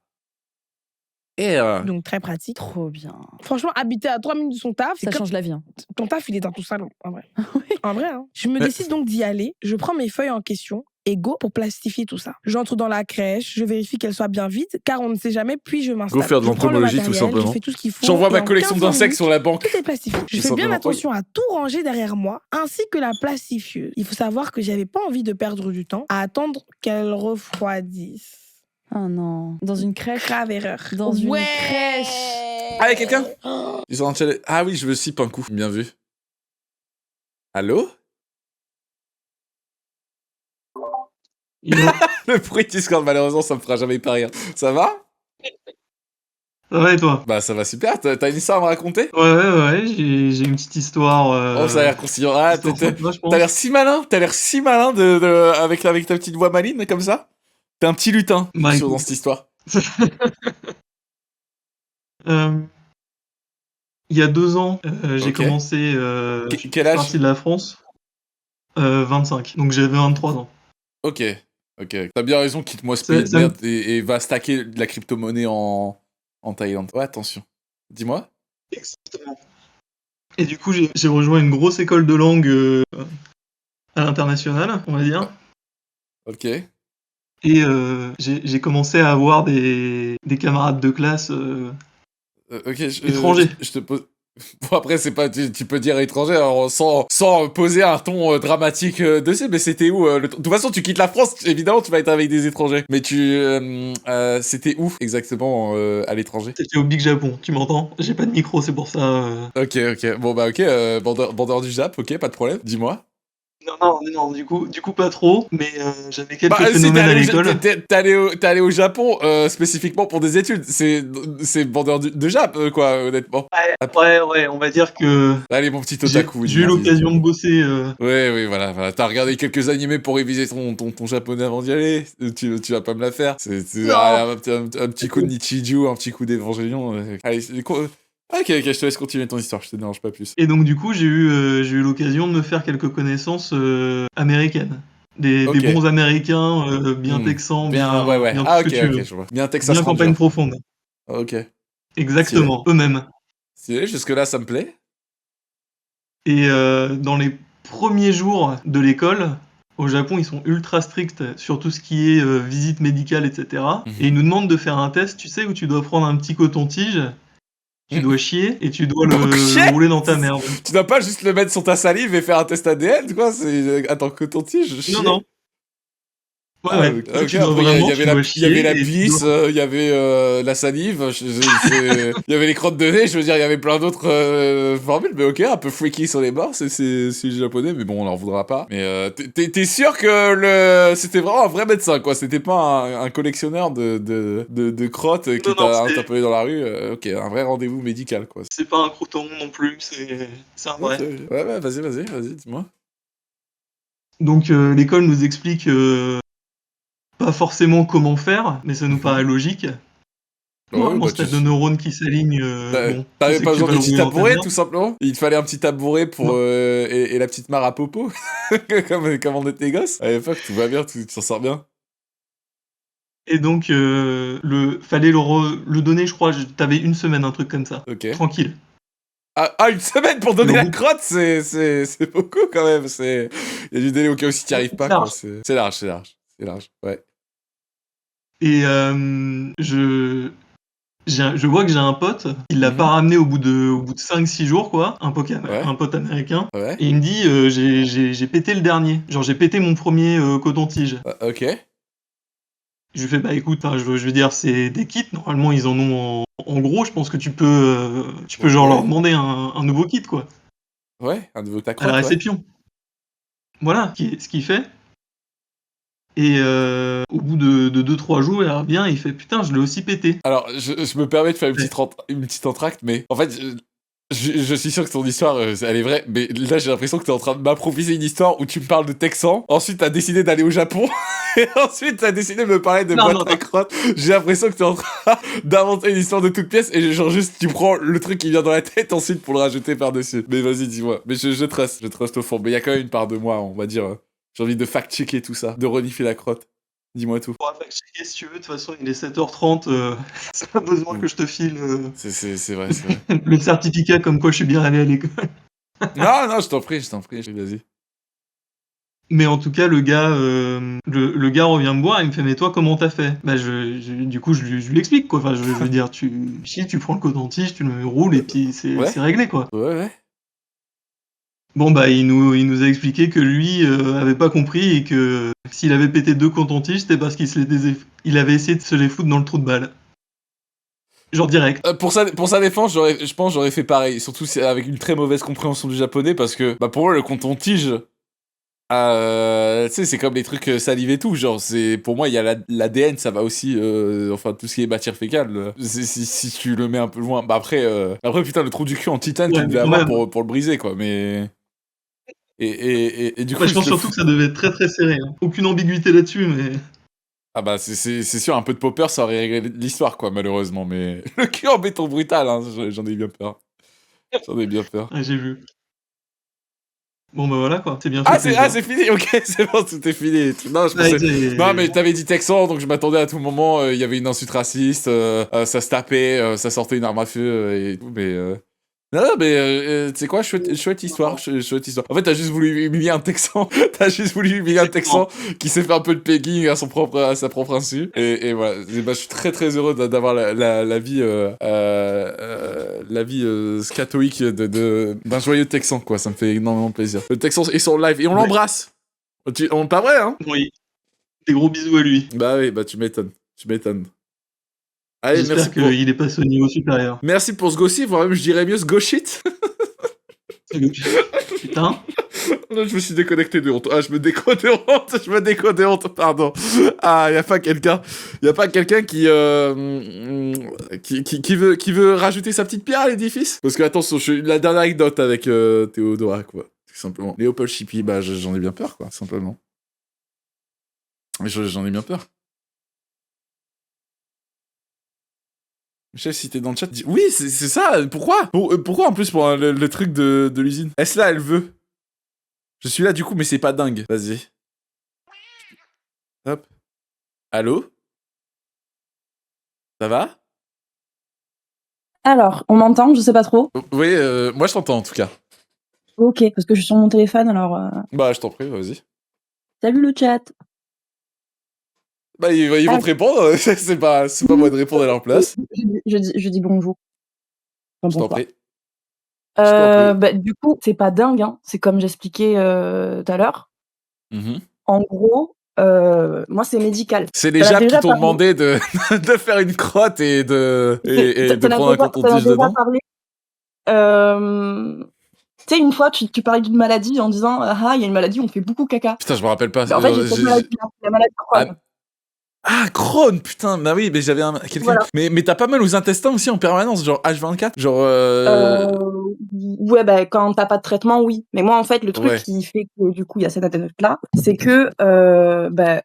Et Donc très pratique. Trop bien. Franchement, habiter à 3 minutes de son taf, Ça change la vie. Hein. ton taf, il est dans ton salon, en vrai. Oui. En vrai, hein. Je me Ouais. décide donc d'y aller, je prends mes feuilles en question et go pour plastifier tout ça. J'entre dans la crèche, je vérifie qu'elle soit bien vide, car on ne sait jamais, puis je m'installe. Go faire de Je prends le l'entomologie, tout matériel, simplement. Je fais tout ce qu'il faut. j'envoie et ma en collection 15 d'insectes minutes, sur la banque. tout est plastifié. Je Tout fais bien simplement. attention à tout ranger derrière moi, ainsi que la plastifieuse. Il faut savoir que j'avais pas envie de perdre du temps à attendre qu'elle refroidisse. Oh non. Dans une crèche. Grave erreur. Dans une Ouais. crèche. Ah, y'a quelqu'un Ils sont en train de... Ah oui, je me sip un coup. Bien vu. Allô? Le bruit de Discord, malheureusement, ça me fera jamais pas rire. Ça va? Ça va et toi? Bah, ça va super. T'as une histoire à me raconter? Ouais, j'ai une petite histoire. Oh, ça a l'air conciliant. Ah, histoire sympa, je pense. t'as l'air si malin. T'as l'air si malin avec ta petite voix maline, comme ça. T'es un petit lutin Bah, dans écoute. cette histoire. Il y a 2 ans, j'ai Ok. commencé. Quel Je suis âge? parti de la France. 25. Donc j'avais 23 ans. Ok. T'as bien raison, quitte-moi ce Ça- pays de ça- merde et va stacker de la crypto-monnaie en Thaïlande. Ouais, attention. Dis-moi. Exactement. Et du coup, j'ai rejoint une grosse école de langue à l'international, on va dire. Ok. Et j'ai commencé à avoir des camarades de classe. Ok, Étranger. je te pose... Bon, après, c'est pas... Tu peux dire étranger alors, sans poser un ton dramatique dessus, mais c'était où De toute façon, tu quittes la France, évidemment, tu vas être avec des étrangers. Mais c'était où, exactement, à l'étranger? C'était au Big Japon, tu m'entends? J'ai pas de micro, c'est pour ça. Ok. Bon, bah, ok, bandeur du Jap, ok, pas de problème. Dis-moi. Non, du coup pas trop, mais j'avais quelques Bah, si phénomènes à l'école. t'es allé au Japon spécifiquement pour des études. C'est bandeur de Jap, quoi, honnêtement. Ouais, on va dire que Allez, mon petit j'ai otaku. j'ai eu l'occasion de bosser. Ouais, voilà. T'as regardé quelques animés pour réviser ton japonais avant d'y aller. Tu vas pas me la faire. Non. Un petit coup de Nichijou, un petit coup d'Evangélion. Allez, ok, je te laisse continuer ton histoire, je te dérange pas plus. Et donc du coup, j'ai eu l'occasion de me faire quelques connaissances américaines. Des Ok. bons Américains, bien texans, bien Ouais. bien Ah, tout ok, ce que tu veux. je vois. Bien Texas Bien Ranger. campagne profonde. Ok. Exactement, eux-mêmes. Jusque-là, ça me plaît. Et dans les premiers jours de l'école, au Japon, ils sont ultra stricts sur tout ce qui est visite médicale, etc. Mhm. Et ils nous demandent de faire un test, tu sais, où tu dois prendre un petit coton-tige, tu Mhm. dois chier et tu dois Donc, chier le rouler dans ta merde. Tu dois pas juste le mettre sur ta salive et faire un test ADN, quoi. Attends, que ton tige, chier. Non. Ouais, Ah, ouais. ok, Tu dois après, vraiment, il y tu avait dois la chier et tu pisse, dois- il y avait la salive, il y avait les crottes de nez, je veux dire, il y avait plein d'autres formules, mais ok, un peu freaky sur les bords, c'est japonais, mais bon, on leur voudra pas. Mais t'es sûr que c'était vraiment un vrai médecin, quoi, c'était pas un collectionneur de crottes qui Non, t'a c'est- interpellé dans la rue, ok, un vrai rendez-vous médical, quoi. C'est pas un crouton non plus, c'est un vrai. Ouais, vas-y, dis-moi. Donc l'école nous explique pas forcément comment faire, mais ça nous paraît logique. Normalement, bah, si t'as 2 neurones qui s'alignent, bon, tu T'avais sais pas que tu besoin vas de le petit rouler dans ta tabouret, merde. tout simplement? Il te fallait un petit tabouret pour Non. et la petite mare à popo, comme on était gosses. À l'époque, tout va bien, tu t'en sors bien. Et donc, fallait le donner, je crois, t'avais 1 semaine, un truc comme ça. Ok. Tranquille. Ah, une semaine pour donner Le la roux- crotte, c'est beaucoup quand même. Il y a du délai au cas où si t'y arrives pas, quoi. large. C'est large, ouais. Et Je vois que j'ai un pote, il l'a Mhm. pas ramené au bout de 5-6 jours, quoi, Ouais, un pote américain. ouais. Et il me dit, j'ai pété le dernier. Genre, j'ai pété mon premier coton-tige. Ok. Je lui fais, bah écoute, hein, je veux dire, c'est des kits. Normalement, ils en ont en gros. Je pense que tu peux genre leur Ouais, demander un nouveau kit, quoi, ouais, un nouveau ta à la crotte, ouais. réception. Voilà, ce qu'il fait. Et au bout de 2-3 jours, il revient et il fait, putain, je l'ai aussi pété. Alors, je me permets de faire Ouais. une petite entracte, mais en fait, je suis sûr que ton histoire, elle est vraie, mais là, j'ai l'impression que t'es en train de m'improviser une histoire où tu me parles de Texan, ensuite t'as décidé d'aller au Japon, et ensuite t'as décidé de me parler de Non, boîte non, à non. crotte. J'ai l'impression que t'es en train d'inventer une histoire de toute pièce, et genre juste, tu prends le truc qui vient dans la tête ensuite pour le rajouter par-dessus. Mais vas-y, dis-moi. Mais je trust au fond. Mais il y a quand même une part de moi, on va dire, j'ai envie de fact-checker tout ça, de renifler la crotte. Dis-moi tout. On pourra fact-checker si tu veux. De toute façon, il est 7h30. C'est pas besoin Mm. que je te file C'est vrai, c'est vrai. le certificat comme quoi je suis bien allé à l'école. Non, non, je t'en prie, vas-y. Mais en tout cas, le gars revient me voir et il me fait, mais toi, comment t'as fait? Bah, du coup, je lui explique, quoi. Enfin, je veux dire, tu prends le coton-tige, tu le roules et puis Ouais, c'est réglé, quoi. ouais, ouais. Bon, bah, il nous a expliqué que lui avait pas compris et que s'il avait pété 2 cotons-tiges, c'était parce il avait essayé de se les foutre dans le trou de balle. Genre direct. Pour sa défense, je pense que j'aurais fait pareil. Surtout avec une très mauvaise compréhension du japonais, parce que bah pour moi, le coton-tige, tu sais, c'est comme les trucs salive et tout. Genre, pour moi, il y a l'ADN, ça va aussi, enfin, tout ce qui est matière fécale. Si tu le mets un peu loin. Bah après, putain, le trou du cul en titane, tu Ouais, mais devais quand avoir même. pour le briser, quoi. Mais. Et du Ouais, coup, je pense le surtout fou. que ça devait être très très serré, hein. Aucune ambiguïté là-dessus, mais. Ah bah, c'est sûr, un peu de popper, ça aurait réglé l'histoire, quoi, malheureusement. Mais le cul en béton brutal, hein, j'en ai bien peur. J'en ai bien peur. Ouais, j'ai vu. Bon, bah voilà, quoi. C'est bien fait Ah, plaisir. c'est fini, ok, c'est bon, tout est fini. Non, je Ouais, pensais. Non, mais t'avais dit Texan, donc je m'attendais à tout moment, il y avait une insulte raciste, ça se tapait, ça sortait une arme à feu et tout, mais. Non, non, mais tu sais quoi, chouette histoire, chouette histoire. En fait, t'as juste voulu humilier un Texan, t'as juste voulu humilier un Texan exactement. qui s'est fait un peu de pegging à sa propre insu. Et voilà, et bah, je suis très très heureux d'avoir la vie, scatoïque d'un joyeux Texan, quoi. Ça me fait énormément plaisir. Le Texan est sur le live et on Ouais. l'embrasse. Pas vrai, hein? Oui. Des gros bisous à lui. Bah oui, bah tu m'étonnes. Tu m'étonnes. Allez, J'espère qu'il est passé au niveau supérieur. merci pour ce gossip, voire même je dirais mieux ce go shit. Putain. Là, je me suis déconnecté de honte. Ah, je me décode de honte, pardon. Ah, y a pas quelqu'un qui veut rajouter sa petite pierre à l'édifice? Parce que, attention, la dernière anecdote avec Théodora, quoi. Tout simplement. Léopold Chippy, bah, j'en ai bien peur, quoi, simplement. Mais j'en ai bien peur. Michel, si t'es dans le chat, dis... Oui, c'est ça, pourquoi? Pourquoi, en plus, pour le truc de l'usine? Est-ce là, elle veut? Je suis là, du coup, mais c'est pas dingue. Vas-y. Hop. Allô? Ça va? Alors, on m'entend, je sais pas trop. Oui, moi je t'entends en tout cas. Ok, parce que je suis sur mon téléphone, alors... Bah, je t'en prie, vas-y. Salut le chat. Bah, ils vont Ah, te répondre, c'est pas moi de répondre à leur place. je dis bonjour. Enfin, Je t'en bonsoir. prie. Je t'en prie. Bah, du coup, c'est pas dingue, hein. C'est comme j'expliquais tout à l'heure. Mhm. En gros, moi, c'est médical. C'est les T'en as Japs qui déjà t'ont parlé. demandé de, de faire une crotte et de T'en as prendre un t'en as coton-tige déjà dedans. parlé. Tu sais, une fois, tu parlais d'une maladie en disant ah, il y a une maladie, on fait beaucoup caca. Putain, je me rappelle pas. Bah, en fait, j'ai cette maladie-là, la maladie Crohn. Crohn, putain, bah oui, mais j'avais quelqu'un. Voilà. Mais t'as pas mal aux intestins aussi en permanence, genre H24, genre. Ouais, bah, quand t'as pas de traitement, oui. Mais moi, en fait, le truc Ouais. qui fait que, du coup, il y a cette anecdote-là, c'est que, bah,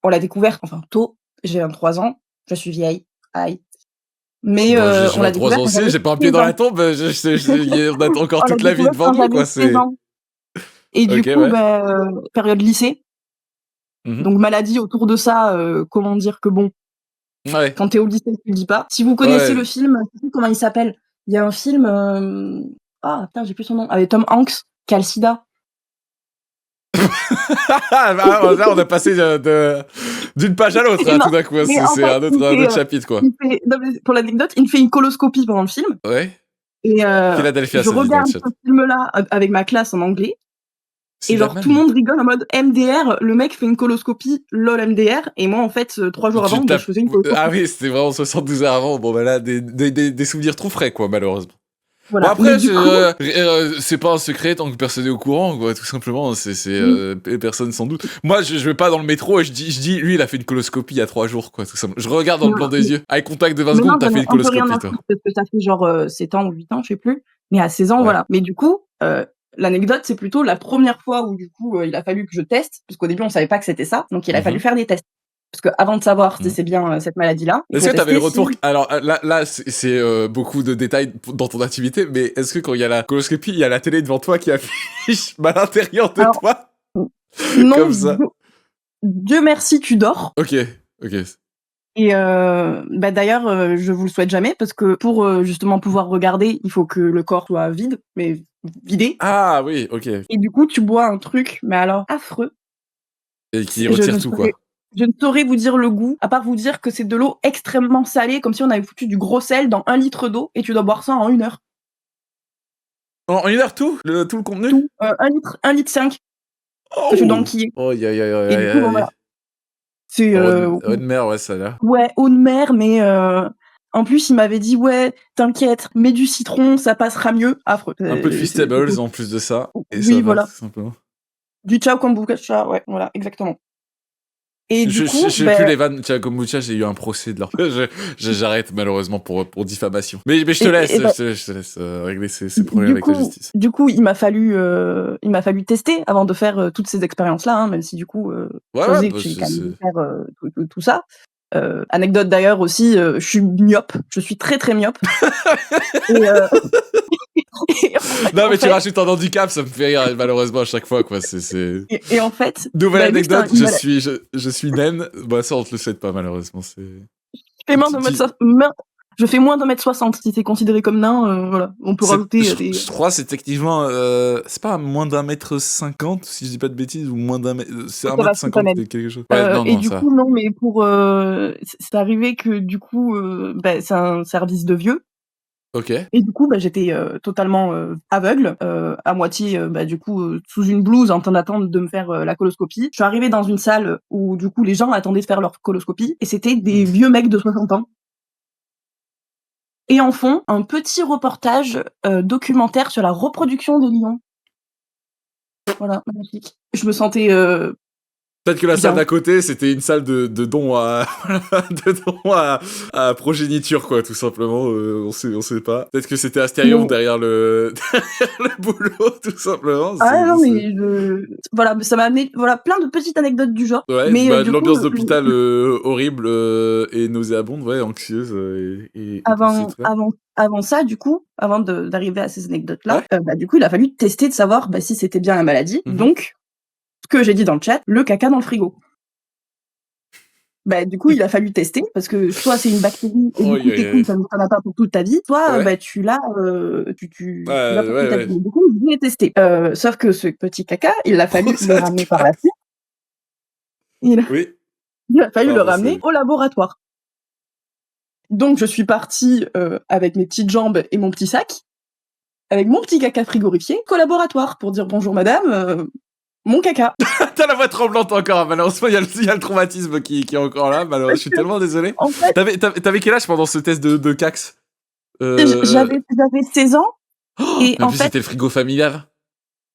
on l'a découvert, enfin, tôt. J'ai 23 ans. Je suis vieille. Aïe. Mais, Bah, j'ai on l'a 23 découvert ans quand aussi, j'avais j'ai pas un pied 16 dans ans. la tombe, on a encore On l'a toute la vie découvert devant quand nous, j'avais quoi, 16 c'est. ans. Et du Ok, coup, ouais. bah, période lycée. Mhm. Donc, maladie autour de ça, comment dire que bon, Ouais. quand t'es au lycée, tu le dis pas. Si vous connaissez Ouais. le film, je sais plus comment il s'appelle. Il y a un film, ah, putain, j'ai plus son nom, avec Tom Hanks, qui a le sida. Là, on a passé d'une page à l'autre, Et hein, non, tout d'un coup. mais C'est en fait, un autre chapitre, quoi. non, mais pour l'anecdote, il me fait une coloscopie pendant le film. Ouais. Et Philadelphia, je ça dit dans le regarde chat. ce film-là avec ma classe en anglais. Et genre, Sidaman. tout le monde rigole en mode MDR, le mec fait une coloscopie, lol MDR. Et moi, en fait, 3 jours Tu avant, tapes- je faisais une coloscopie. Ah oui, c'était vraiment 72 heures avant. Bon, bah là, des souvenirs trop frais, quoi, malheureusement. Voilà. Bon, après, Mais du coup, c'est pas un secret tant que personne est au courant, quoi, tout simplement. Personne sans doute. Moi, je vais pas dans le métro et je dis, lui, il a fait une coloscopie il y a 3 jours, quoi, tout simplement. Je regarde dans le blanc des yeux. Eye contact de 20 mais non, secondes, t'as j'en fait ai une un peu rien coloscopie, à toi. foutre parce que ça fait genre 7 ans ou 8 ans, je sais plus. Mais à 16 ans, Ouais. voilà. Mais du coup, l'anecdote, c'est plutôt la première fois où du coup, il a fallu que je teste, parce qu'au début, on savait pas que c'était ça. Donc, il a fallu faire des tests. Parce que avant de savoir si c'est bien cette maladie-là, il Est-ce faut que t'avais le tester retour si- Alors là, c'est beaucoup de détails dans ton activité, mais est-ce que quand il y a la coloscopie, il y a la télé devant toi qui affiche à l'intérieur de Alors, toi Non, comme ça? Dieu merci, tu dors. Ok. Et d'ailleurs, je vous le souhaite jamais parce que pour justement pouvoir regarder, il faut que le corps soit vide, mais vidé. Ah oui, ok. Et du coup, tu bois un truc, mais alors affreux. Et qui Je retire ne tout, saurais, quoi. je ne saurais vous dire le goût, à part vous dire que c'est de l'eau extrêmement salée, comme si on avait foutu du gros sel dans 1 litre d'eau et tu dois boire ça en 1 heure. En 1 heure, tout le contenu? Tout, 1 litre 5 que tu dois enquiller. Oh, aïe, aïe, aïe, Et du coup, bon, aïe. voilà. C'est Eau de mer, ouais, ça a l'air. ouais, eau de mer, mais en plus, il m'avait dit ouais, t'inquiète, mets du citron, ça passera mieux. Affreux. Un peu de Feastables en plus de ça. Et ça Oui, va, voilà. tout simplement. Du ciao kombucha, ouais, voilà, exactement. Et du coup, Je sais plus les vannes. Tiens, kombucha, j'ai eu un procès de leur. J'arrête malheureusement pour diffamation. Mais je te laisse, je te laisse régler ces problèmes avec la justice. Du coup, il m'a fallu tester avant de faire toutes ces expériences-là, hein, même si du coup, Ouais, je sais bah, que j'ai quand même dû faire tout ça. Anecdote d'ailleurs aussi, je suis myope, je suis très très myope. Et non, mais tu rajoutes un handicap, ça me fait rire malheureusement à chaque fois, quoi. Et en fait, nouvelle bah, anecdote, je suis naine. Bah, ça, on te le souhaite pas, malheureusement. je fais moins d'1m60 si c'est considéré comme nain, voilà. On peut rajouter des. Je crois c'est techniquement. C'est pas moins d'1m50, si je dis pas de bêtises, ou moins d'un mètre. C'est Ça va, 1m50 c'est quelque chose. Ouais, non, et du ça. coup, non, mais pour. C'est arrivé que du coup, c'est un service de vieux. Ok. Et du coup, j'étais totalement aveugle, à moitié, du coup, sous une blouse en attendant de me faire la coloscopie. Je suis arrivée dans une salle où, du coup, les gens attendaient de faire leur coloscopie et c'était des vieux mecs de 60 ans. Et en fond, un petit reportage documentaire sur la reproduction des lions. Voilà, magnifique. Je me sentais Peut-être que la salle bien. d'à côté, c'était une salle de dons à de dons à progéniture, quoi, tout simplement. On sait pas. Peut-être que c'était Astérion Non. derrière le boulot, tout simplement. Ah non, mais voilà, ça m'a amené plein de petites anecdotes du genre. Ouais, Mais du l'ambiance coup, d'hôpital horrible et nauséabonde, ouais, anxieuse et avant ça, du coup, avant d'arriver à ces anecdotes-là, du coup, il a fallu tester de savoir si c'était bien la maladie. Donc, ce que j'ai dit dans le chat, le caca dans le frigo. Du coup, il a fallu tester parce que soit c'est une bactérie et du coup t'es cool, ça ne t'en as pas pour toute ta vie, soit tu l'as tu l'as pour toute ta vie. Du coup, je l'ai testé. Sauf que ce petit caca, il a fallu le ramener par la suite. Il a fallu le ramener au laboratoire. Donc, je suis partie avec mes petites jambes et mon petit sac, avec mon petit caca frigorifié, au laboratoire pour dire bonjour madame, mon caca. T'as la voix tremblante encore, malheureusement, il y a le traumatisme qui est encore là, malheureusement, je suis tellement désolé. En fait, t'avais quel âge pendant ce test de Cax J'avais 16 ans, et en fait... fait... c'était le frigo familial,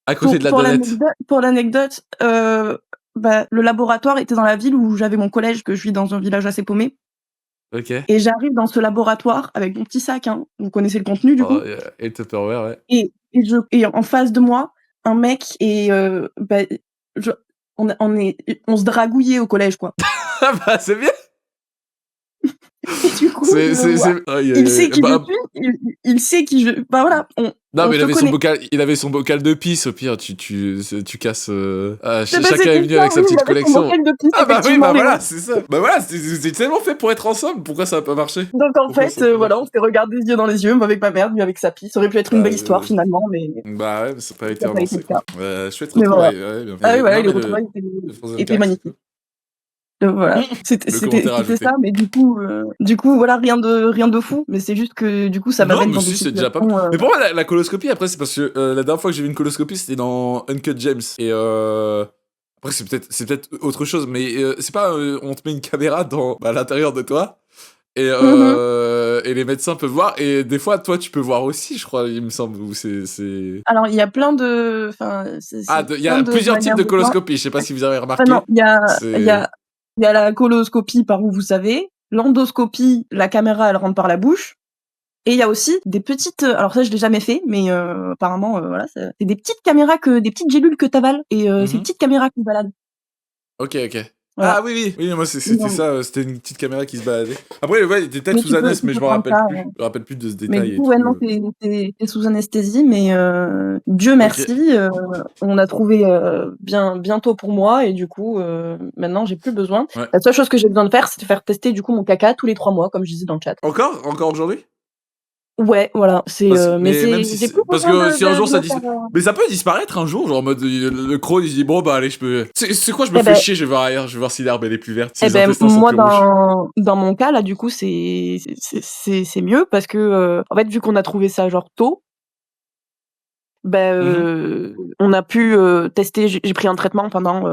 à côté de la donnette. Pour l'anecdote, le laboratoire était dans la ville où j'avais mon collège, que je vis dans un village assez paumé. Ok. Et j'arrive dans ce laboratoire avec mon petit sac, hein. Vous connaissez le contenu, du coup. Et le Tupperware, ouais. Et en face de moi, un mec et on se dragouillait au collège, quoi. C'est bien. Et du coup, il sait qui je suis, il sait qui je... Bah voilà, non, mais connaît. il avait son bocal de pisse, au pire, tu casses... C'est bah, chacun est venu ça, avec sa oui, petite il avait son collection. bocal de pisse, Ah bah oui, effectivement, bah mais voilà, bon. c'est ça. Bah voilà, c'est tellement fait pour être ensemble, pourquoi ça a pas marché? Donc en Pourquoi fait, ça a pas voilà, on s'est regardé les yeux dans les yeux, moi avec ma mère, lui avec sa pisse. Ça aurait pu être une Bah, belle histoire finalement, mais bah ouais, mais ça n'a pas été ça n'a pas été avancé, le cas. quoi. Chouette Mais voilà. retrouvaille, ouais, bien. Ah oui, voilà, Non, les mais retrouvailles le Frozen étaient Cake, magnifiques. Donc voilà, le commentaire c'était ajouté. ça, mais du coup, voilà, rien de fou, mais c'est juste que du coup, ça Non, m'amène mais dans des si, c'est déjà pas mal. situations. Mais pour moi, la coloscopie, après, c'est parce que la dernière fois que j'ai vu une coloscopie, c'était dans Uncut James. Et après, c'est peut-être autre chose, mais c'est pas on te met une caméra à l'intérieur de toi. Et les médecins peuvent voir, et des fois, toi, tu peux voir aussi, je crois, il me semble. Ou c'est... Alors, il y a plein de. Enfin, il y a plusieurs types de coloscopie, je sais pas si vous avez remarqué. Non, il y a la coloscopie par où vous savez, l'endoscopie, la caméra, elle rentre par la bouche. Et il y a aussi des petites. Alors, ça, je l'ai jamais fait, mais apparemment, voilà, c'est des petites caméras, des petites gélules que t'avales. Et ces petites caméras qui baladent. Ok. Voilà. Ah oui, moi c'était ça, c'était une petite caméra qui se baladait. Après, ouais, il était peut-être sous anesthésie, mais je me rappelle plus. Je me rappelle plus de ce détail. Mais du coup, non, t'es sous anesthésie, mais Dieu merci, on a trouvé bientôt pour moi, et du coup, maintenant j'ai plus besoin. Ouais. La seule chose que j'ai besoin de faire, c'est de faire tester du coup mon caca tous les 3 mois, comme je disais dans le chat. Encore aujourd'hui? Ouais, voilà, c'est même si j'ai plus parce besoin que si un jour ça faire, mais ça peut disparaître un jour, genre en mode le Crohn il se dit bon bah allez je peux. C'est quoi, je me Eh fais ben- chier, je vais voir ailleurs, je vais voir si l'herbe elle est plus verte, si Eh les ben, intestins sont moi, plus rouges. dans mon cas, là, du coup, c'est mieux parce que, en fait, vu qu'on a trouvé ça genre tôt, on a pu tester. J'ai pris un traitement pendant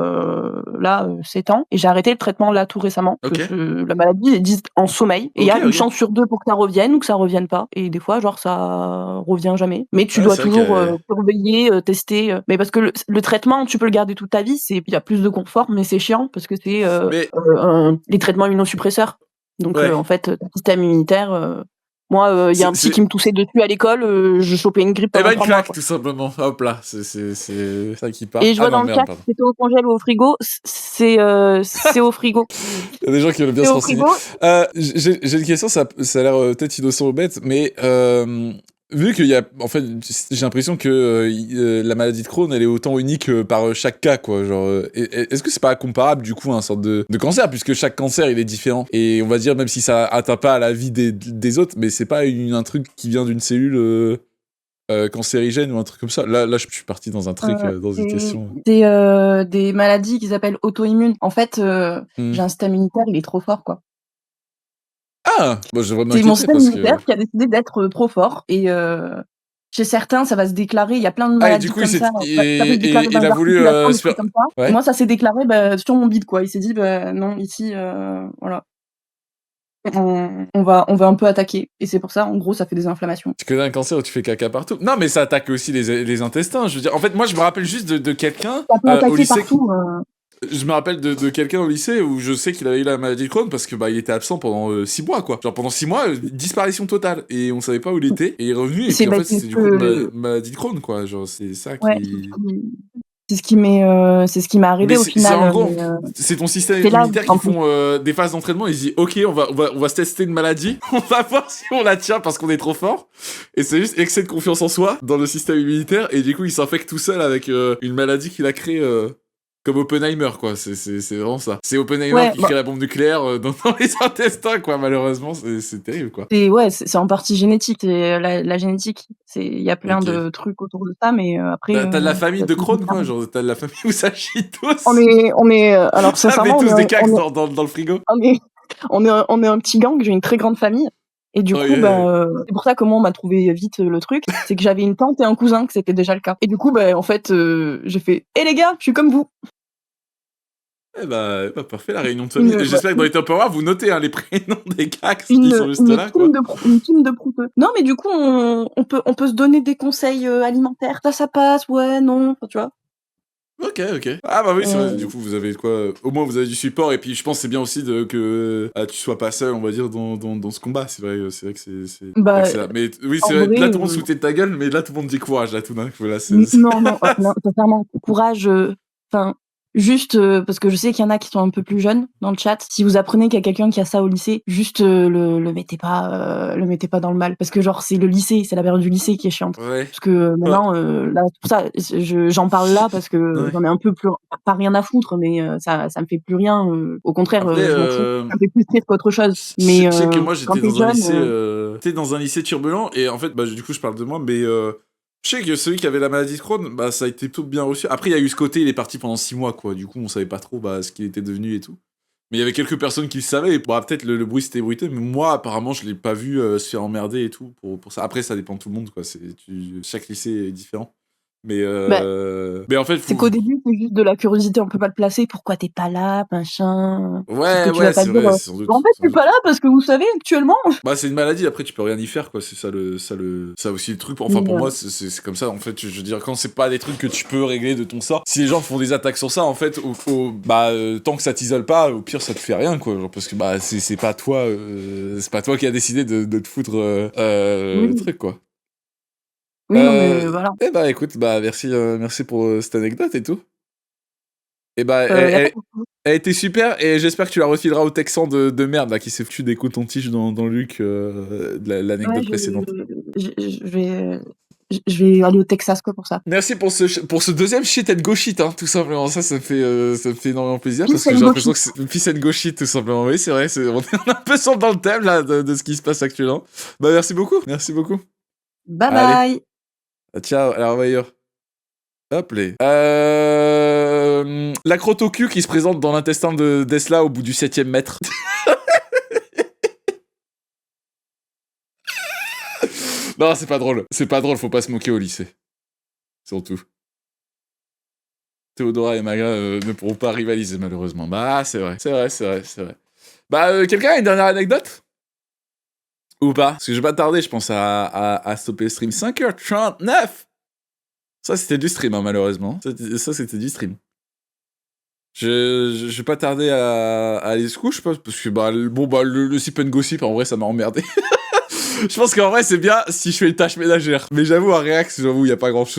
7 ans, et j'ai arrêté le traitement là tout récemment. Ok. Parce que la maladie est dite en sommeil, et il y a une chance sur 2 pour que ça revienne ou que ça revienne pas. Et des fois, genre, ça revient jamais. Mais tu dois c'est vrai toujours que- surveiller, tester. Mais parce que le traitement, tu peux le garder toute ta vie. Il y a plus de confort, mais c'est chiant parce que c'est Mais les traitements immunosuppresseurs. Donc ouais. en fait, ton système immunitaire. Moi, il y a un psy qui me toussait dessus à l'école, je chopais une grippe Eh pendant ben une 3 mois. claque tout simplement. Hop là, c'est ça qui part. Et je vois dans non, le merde, chat, pardon. c'était au congèle ou au frigo. C'est au frigo. Il y a des gens qui veulent bien C'est se au renseigner. frigo. J'ai une question, ça a l'air peut-être innocent ou bête, mais vu qu'il y a, en fait, j'ai l'impression que la maladie de Crohn, elle est autant unique par chaque cas, quoi. Genre, est-ce que c'est pas comparable du coup à un sorte de cancer, puisque chaque cancer il est différent, et on va dire même si ça atteint pas à la vie des autres, mais c'est pas un truc qui vient d'une cellule cancérigène ou un truc comme ça. Là, je suis parti dans un truc, dans une question. Des maladies qu'ils appellent auto-immunes. En fait, j'ai un système immunitaire, il est trop fort, quoi. Ah, moi je devrais C'est mon m'inquiéter système parce immunitaire que. qui a décidé d'être trop fort. Et chez certains, ça va se déclarer. Il y a plein de Ah, et maladies du coup, comme ça. Ça peut se déclarer dans il a les voulu articulations, des trucs comme ça. Ouais. Et moi, ça s'est déclaré sur mon bide, quoi. Il s'est dit, non, ici, voilà. On va un peu attaquer. Et c'est pour ça, en gros, ça fait des inflammations. Tu connais un cancer où tu fais caca partout? Non, mais ça attaque aussi les intestins. Je veux dire, en fait, moi, je me rappelle juste de quelqu'un Ça peut au attaquer lycée. partout. Je me rappelle de quelqu'un au lycée où je sais qu'il avait eu la maladie de Crohn parce que il était absent pendant 6 mois, quoi. Genre pendant 6 mois, disparition totale. Et on savait pas où il était. Et il est revenu. Et puis en fait, c'était du coup maladie de Crohn, quoi. Genre, c'est ça qui. Ouais, c'est ce qui m'est arrivé au final. En gros, c'est ton système immunitaire qui font des phases d'entraînement. Ils se disent, ok, on va se tester une maladie. On va voir si on la tient parce qu'on est trop fort. Et c'est juste excès de confiance en soi dans le système immunitaire. Et du coup, il s'infecte tout seul avec une maladie qu'il a créée. Comme Oppenheimer, quoi. C'est vraiment ça. C'est Oppenheimer qui crée la bombe nucléaire dans les intestins, quoi. Malheureusement, c'est terrible, quoi. C'est en partie génétique. La génétique, il y a plein de trucs autour de ça, mais après. T'as de la famille de Crohn, quoi. Genre, t'as de la famille où ça chie tous. On est alors sincèrement, tous des cacs dans le frigo. On est un petit gang. J'ai une très grande famille. Et du coup, c'est pour ça que moi, on m'a trouvé vite le truc. C'est que j'avais une tante et un cousin, que c'était déjà le cas. Et du coup, en fait, j'ai fait « Eh les gars, je suis comme vous !» Eh parfait, la réunion de famille. J'espère que dans les Tupperware, vous notez les prénoms des gars qui sont juste là, quoi. Une team de prouteux. Non, mais du coup, on peut se donner des conseils alimentaires. Ça passe, ouais, non, tu vois. Ok. Ah bah oui, c'est vrai, du coup, vous avez quoi. Au moins, vous avez du support, et puis je pense que c'est bien aussi que tu sois pas seul, on va dire, dans ce combat. C'est vrai que c'est là. Mais oui, c'est vrai, là, tout le monde se foutait de ta gueule, mais là, tout le monde dit courage, là, tout d'un coup. Là, non, sincèrement, courage. Enfin, Juste parce que je sais qu'il y en a qui sont un peu plus jeunes dans le chat. Si vous apprenez qu'il y a quelqu'un qui a ça au lycée, juste le mettez pas dans le mal. Parce que genre c'est le lycée, c'est la période du lycée qui est chiante. Ouais. Parce que maintenant, là, c'est pour ça, j'en parle là parce que Ouais. j'en ai un peu plus, pas rien à foutre, mais ça me fait plus rien. Au contraire, Après, je m'en fous. Ça me fait plus rire qu'autre chose. Je Mais sais que moi quand j'étais t'es dans un jeune, lycée, j'étais dans un lycée turbulent et en fait, bah du coup je parle de moi, mais je sais que celui qui avait la maladie de Crohn, bah ça a été plutôt bien reçu. Après il y a eu ce côté, il est parti pendant 6 mois quoi. Du coup on savait pas trop ce qu'il était devenu et tout. Mais il y avait quelques personnes qui le savaient. Et bah, peut-être le bruit s'était bruité, mais moi apparemment je l'ai pas vu se faire emmerder et tout pour ça. Après ça dépend de tout le monde quoi. Chaque lycée est différent. Mais en fait, c'est qu'au début, c'est juste de la curiosité, on peut pas le placer. Pourquoi t'es pas là, machin. Ouais, que tu vas pas c'est dire, vrai, sans doute. en fait, je suis pas là parce que vous savez, actuellement. Bah, c'est une maladie, après, tu peux rien y faire, quoi. C'est ça aussi le truc. Enfin, pour moi, c'est comme ça, en fait. Je veux dire, quand c'est pas des trucs que tu peux régler de ton sort, si les gens font des attaques sur ça, en fait, tant que ça t'isole pas, au pire, ça te fait rien, quoi. Genre, parce que, c'est pas toi, c'est pas toi qui a décidé de te foutre, le truc, quoi. Oui, non, mais voilà. Eh bah, écoute, merci pour cette anecdote et tout. Et bah, elle était super et j'espère que tu la refileras au Texan de merde là qui s'est foutu des cotons-tiges dans Luc de l'anecdote précédente. Je vais aller au Texas quoi pour ça. Merci pour ce deuxième shit and go shit, hein, tout simplement. Ça me fait énormément plaisir parce que j'ai Peace and l'impression go que c'est peace and go shit, tout simplement. Oui, c'est vrai, on est un peu dans le thème là de ce qui se passe actuellement. Bah, merci beaucoup. Bye Allez. bye. Ciao, à la revoyure. Hop les. La crotte au cul qui se présente dans l'intestin de Desla au bout du 7ème mètre. Non, c'est pas drôle. Faut pas se moquer au lycée. Surtout. Théodora et Maga ne pourront pas rivaliser, malheureusement. Bah, c'est vrai. Bah, quelqu'un a une dernière anecdote ? Ou pas ? Parce que je vais pas tarder, je pense, à stopper le stream. 5h39 ! Ça, c'était du stream, hein, malheureusement. Ça, c'était du stream. Je vais pas tarder à aller se coucher, parce que, le sip and gossip, en vrai, ça m'a emmerdé. Je pense qu'en vrai, c'est bien si je fais une tâche ménagère. Mais j'avoue, à React, il y a pas grand chose.